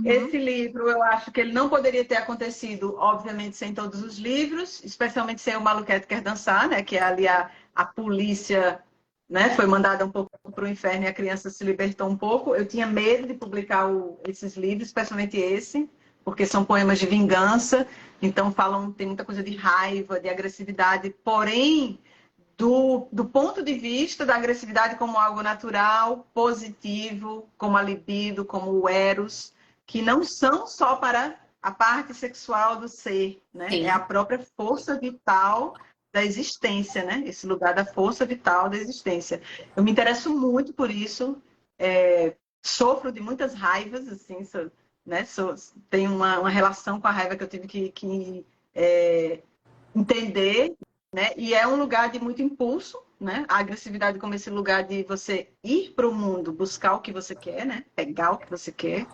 Esse livro, eu acho que ele não poderia ter acontecido, obviamente, sem todos os livros, especialmente sem O Maluquete Quer Dançar, né? Que é ali a polícia, né? Foi mandada um pouco para o inferno e a criança se libertou um pouco. Eu tinha medo de publicar esses livros, especialmente esse, porque são poemas de vingança, então tem muita coisa de raiva, de agressividade, porém, do ponto de vista da agressividade como algo natural, positivo, como a libido, como o eros, que não são só para a parte sexual do ser, né? Sim. É a própria força vital da existência, né? Esse lugar da força vital da existência. Eu me interesso muito por isso, sofro de muitas raivas, assim, né? Tenho uma relação com a raiva que eu tive que entender, né? E é um lugar de muito impulso, né? A agressividade como esse lugar de você ir para o mundo, buscar o que você quer, né? Pegar o que você quer.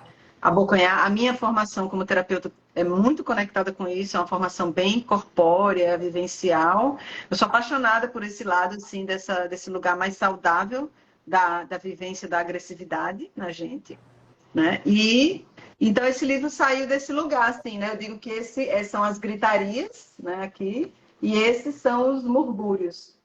abocanhar. A minha formação como terapeuta é muito conectada com isso, é uma formação bem corpórea, vivencial. Eu sou apaixonada por esse lado, assim, desse lugar mais saudável da vivência da agressividade na gente, né? E então esse livro saiu desse lugar, assim, né? Eu digo que são as gritarias, né, aqui, e esses são os murmúrios,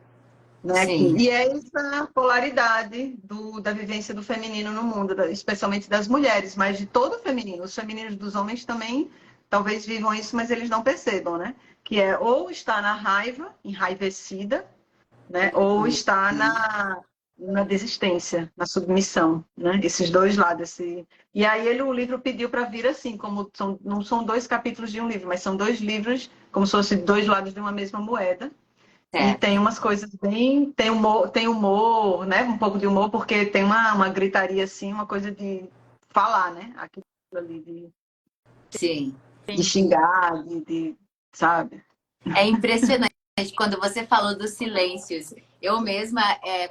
né? Aqui. E é essa polaridade da vivência do feminino no mundo, especialmente das mulheres, mas de todo o feminino. Os femininos dos homens também talvez vivam isso, mas eles não percebam, né? Que é ou está na raiva, enraivecida, né? Ou está na desistência, na submissão, né? Esses dois lados. E aí o livro pediu para vir assim, como não são 2 capítulos de um livro, mas são 2 livros, como se fossem 2 lados de uma mesma moeda. E tem umas coisas bem... Tem humor, né? Um pouco de humor, porque tem uma gritaria assim, uma coisa de falar, né? Aquilo ali de xingar, sabe? É impressionante quando você falou dos silêncios. Eu mesma,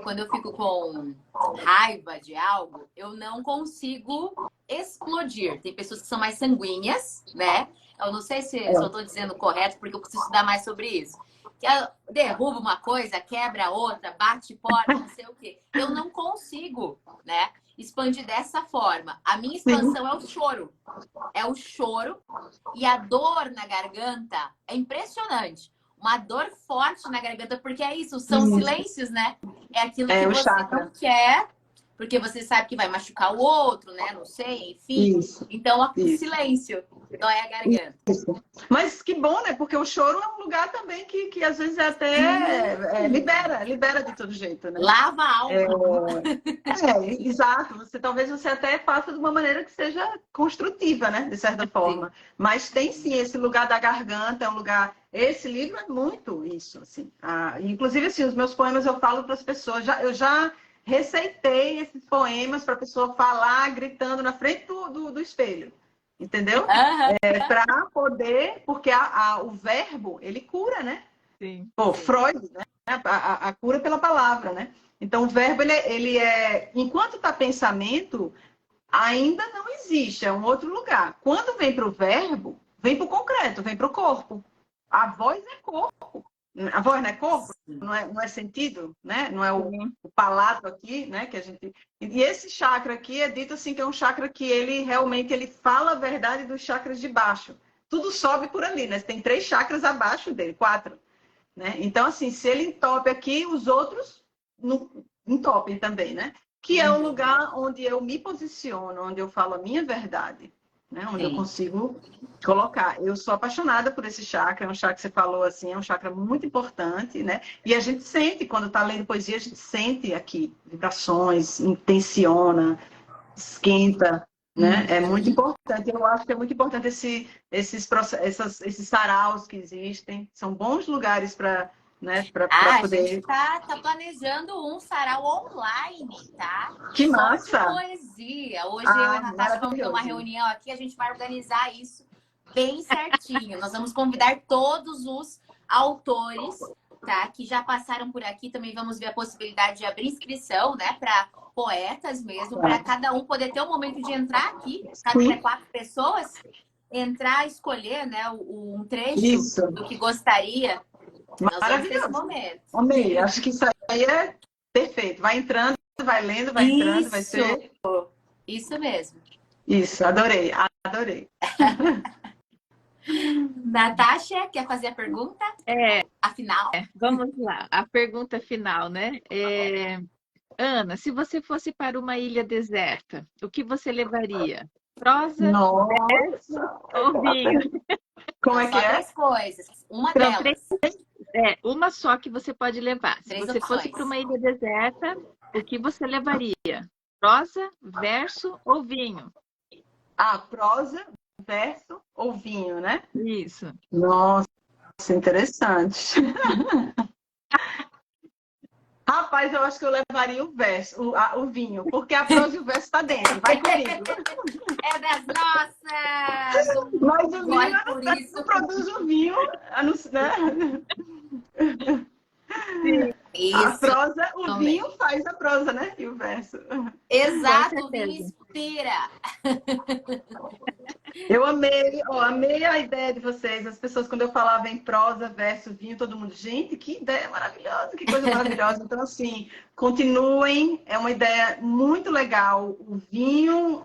quando eu fico com raiva de algo, eu não consigo explodir. Tem pessoas que são mais sanguíneas, né? Eu não sei se eu estou dizendo correto, porque eu preciso estudar mais sobre isso. Que derruba uma coisa, quebra outra, bate porta, não sei o quê. Eu não consigo, né, expandir dessa forma. A minha expansão é o choro. É o choro e a dor na garganta é impressionante. Uma dor forte na garganta, porque é isso, são silêncios, né? É aquilo que você não quer, porque você sabe que vai machucar o outro, né? Não sei, enfim. Então, o silêncio dói a garganta. Mas que bom, né? Porque o choro é um lugar também que às vezes até libera de todo jeito, né? Lava a alma. Exato. Talvez você até faça de uma maneira que seja construtiva, né? De certa forma. Sim. Mas tem sim esse lugar da garganta, é um lugar... Esse livro é muito isso, assim. Inclusive, assim, os meus poemas eu falo para as pessoas. Eu já receitei esses poemas para a pessoa falar gritando na frente do espelho. Entendeu? Para poder... Porque o verbo, ele cura, né? Sim. Pô, Freud, né? A cura pela palavra, né? Então, o verbo, ele é... Enquanto está pensamento, ainda não existe. É um outro lugar. Quando vem para o verbo, vem para o concreto, vem para o corpo. A voz é corpo. A voz não é corpo? Não é sentido, né? Não é o palato aqui, né? Que a gente... E esse chakra aqui é dito assim que é um chakra que ele realmente fala a verdade dos chakras de baixo. Tudo sobe por ali, né? Tem 3 chakras abaixo dele, 4. Né? Então, assim, se ele entope aqui, os outros não entopem também, né? Que é o lugar onde eu me posiciono, onde eu falo a minha verdade. Né? Onde eu consigo colocar. Eu sou apaixonada por esse chakra, é um chakra que você falou assim, é um chakra muito importante, né? E a gente sente, quando está lendo poesia, a gente sente aqui vibrações, intensiona, esquenta, né? É muito importante. Eu acho que é muito importante esses saraus que existem. São bons lugares para... Né, para poder... A gente tá planejando um sarau online, tá? Que massa! Só de poesia. Hoje eu e a Natasha vamos ter uma reunião aqui, a gente vai organizar isso bem certinho. Nós vamos convidar todos os autores, tá? Que já passaram por aqui. Também vamos ver a possibilidade de abrir inscrição, né? Para poetas mesmo, para cada um poder ter o momento de entrar aqui, cada 4 pessoas, entrar, escolher, né? Um trecho do que gostaria. Maravilhoso. Amei. Acho que isso aí é perfeito. Vai entrando, vai lendo, vai entrando, vai ser... Isso mesmo. Isso, adorei. Natasha, quer fazer a pergunta? A final? Vamos lá, a pergunta final, né? Ana, se você fosse para uma ilha deserta, o que você levaria? Prosa, verso ou vinho? Como é que é? 3 coisas. Uma delas. Uma só que você pode levar. Se você fosse para uma ilha deserta, o que você levaria? Prosa, verso ou vinho? Prosa, verso ou vinho, né? Isso. Nossa, interessante. Rapaz, eu acho que eu levaria o verso, o vinho, porque a prosa e o verso está dentro. Vai comigo. É das nossas! Mas o vinho não produz o vinho, né? A Isso, prosa, o também. vinho faz a prosa, né? E o verso. Exato, Com o vinho certeza. inspira. Eu amei, ó, amei a ideia de vocês. As pessoas, quando eu falava em prosa, verso, vinho, todo mundo, gente, que ideia maravilhosa, que coisa maravilhosa. Então, assim, continuem, é uma ideia muito legal. O vinho,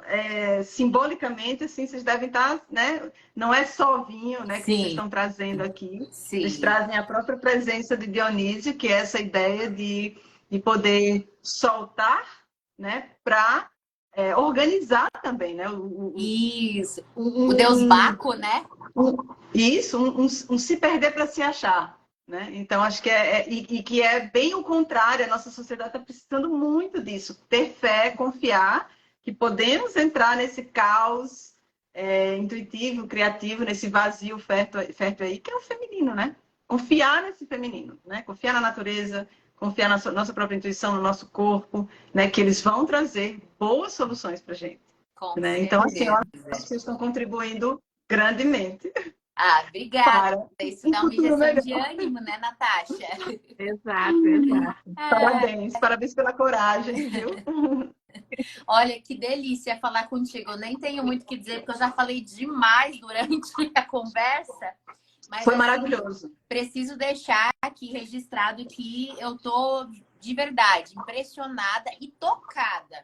simbolicamente, assim, vocês devem estar, né? Não é só vinho, né, que vocês Sim, estão trazendo aqui. Vocês sim. trazem a própria presença de Dionísio, que é essa ideia de poder soltar, né, para organizar também, né? Isso. O Deus Um, Baco, né? isso, um se perder para se achar. Né? Então, acho que e que é bem o contrário, a nossa sociedade está precisando muito disso. Ter fé, confiar que podemos entrar nesse caos intuitivo, criativo, nesse vazio fértil aí, que é o feminino, né? Confiar nesse feminino, né? Confiar na natureza, confiar na nossa própria intuição, no nosso corpo, né? Que eles vão trazer boas soluções para a gente. Com Né? Então, assim, eu acho que certeza. vocês estão contribuindo grandemente Ah, obrigada. para Isso um dá uma futuro injeção melhor. de ânimo, né, Natasha? Exato, exato. Ah, Parabéns, parabéns pela coragem, viu? olha, que delícia falar contigo. Eu nem tenho muito o que dizer, porque eu já falei demais durante a conversa. Mas, Foi assim, maravilhoso. preciso deixar aqui registrado que eu tô de verdade impressionada e tocada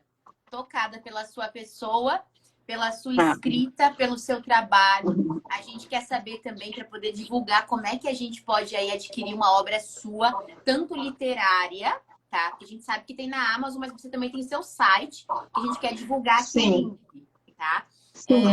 pela sua pessoa, pela sua escrita, pelo seu trabalho. A gente quer saber também, para poder divulgar, como é que a gente pode aí adquirir uma obra sua, tanto literária, tá? Porque a gente sabe que tem na Amazon, mas você também tem seu site, que a gente quer divulgar aqui o Sim. link, tá? Sim.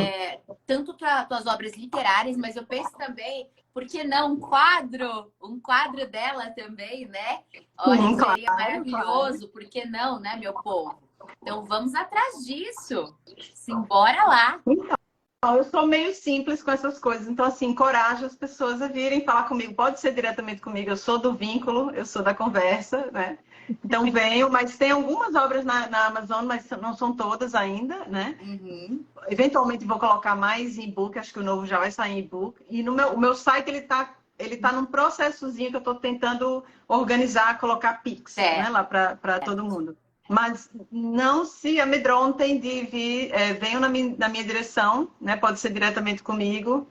Tanto para tuas obras literárias, mas eu penso também, por que não um quadro? Um quadro dela também, né? Olha, Sim, seria claro, maravilhoso, por que não, né, meu povo? Então vamos atrás disso. Simbora lá. Então, eu sou meio simples com essas coisas, então, assim, encorajo as pessoas a virem falar comigo. Pode ser diretamente comigo, eu sou do vínculo, eu sou da conversa, né? Então, venho, mas tem algumas obras na Amazon, mas não são todas ainda, né? Uhum. Eventualmente vou colocar mais em e-book, acho que o novo já vai sair em e-book. E o meu site, ele tá num processozinho que eu estou tentando organizar, colocar Pix, né, lá para todo mundo. Mas não se amedrontem de vir, venham na minha direção, né? Pode ser diretamente comigo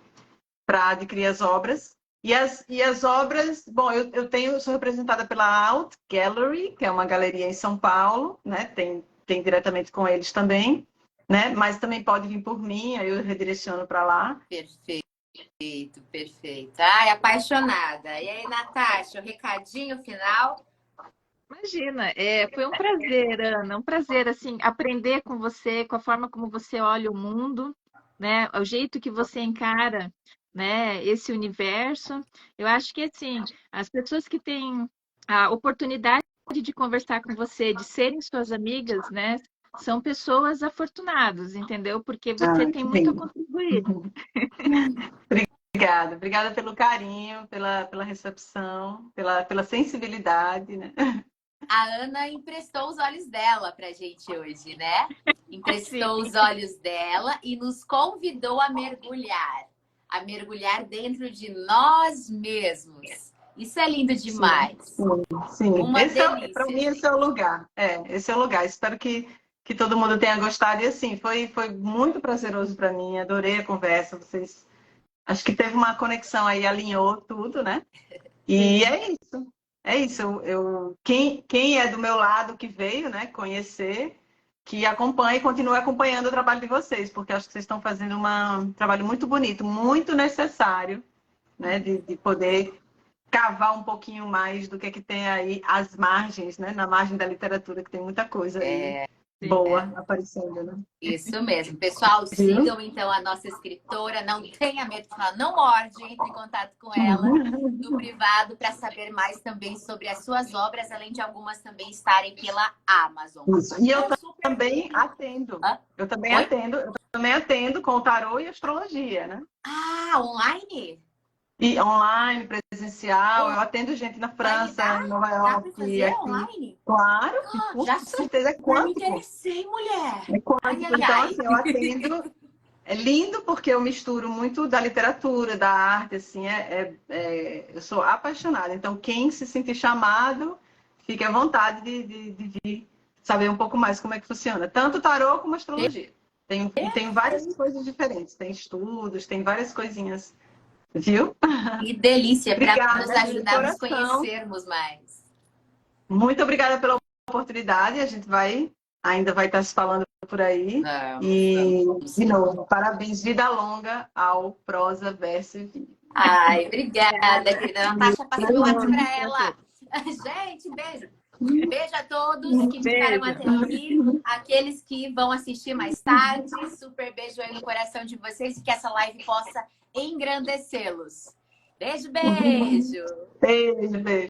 para adquirir as obras. E as obras, bom, eu sou representada pela Out Gallery, que é uma galeria em São Paulo, né? Tem diretamente com eles também, né? Mas também pode vir por mim, aí eu redireciono para lá. Perfeito, perfeito. Ai, apaixonada. E aí, Natasha, o recadinho final? Imagina, foi um prazer, Ana, um prazer, assim, aprender com você, com a forma como você olha o mundo, né, o jeito que você encara, né, esse universo. Eu acho que, assim, as pessoas que têm a oportunidade de conversar com você, de serem suas amigas, né, são pessoas afortunadas, entendeu? Porque você tem muito a contribuir. Obrigada pelo carinho, pela recepção, pela sensibilidade, né? A Ana emprestou os olhos dela pra gente hoje, né? Emprestou os olhos dela e nos convidou a mergulhar dentro de nós mesmos. Isso é lindo demais. Sim. Uma delícia. Para mim, esse é o lugar. Esse é o lugar. Espero que todo mundo tenha gostado. E assim, foi muito prazeroso para mim. Adorei a conversa. Vocês, acho que teve uma conexão aí, alinhou tudo, né? E é isso. É isso. Quem é do meu lado que veio, né, conhecer, que acompanhe e continue acompanhando o trabalho de vocês, porque acho que vocês estão fazendo um trabalho muito bonito, muito necessário, né, de poder cavar um pouquinho mais do que tem aí às margens, né, na margem da literatura, que tem muita coisa aí boa aparecendo, né? Isso mesmo. Pessoal, sigam então a nossa escritora. Não tenha medo de falar, não morde, entre em contato com ela no privado para saber mais também sobre as suas obras, além de algumas também estarem pela Amazon. Isso. E eu também atendo. Eu também atendo com o tarô e astrologia, né? Ah, online? E online, presencial, eu atendo gente na França, em Nova York. Dá para fazer aqui. online? Claro, com já certeza é me quântico. interessei, mulher. É quântico. Então, assim, eu atendo É lindo porque eu misturo muito da literatura, da arte, assim, eu sou apaixonada. Então, quem se sentir chamado, fique à vontade de saber um pouco mais como é que funciona. Tanto tarô como astrologia. Tem várias coisas diferentes. Tem estudos, tem várias coisinhas. Viu? Que delícia, para nos Obrigada, de ajudar a nos coração. conhecermos mais. Muito obrigada pela oportunidade. A gente ainda vai estar se falando por aí. Vamos. De novo, parabéns, vida longa ao Prosa Verso e Vida. Ai, obrigada, querida Natasha. Passa meu WhatsApp para ela. Gente, beijo. Beijo a todos que ficaram até aqui. Aqueles que vão assistir mais tarde. Super beijo aí no coração de vocês e que essa live possa engrandecê-los. Beijo, beijo. Beijo, beijo.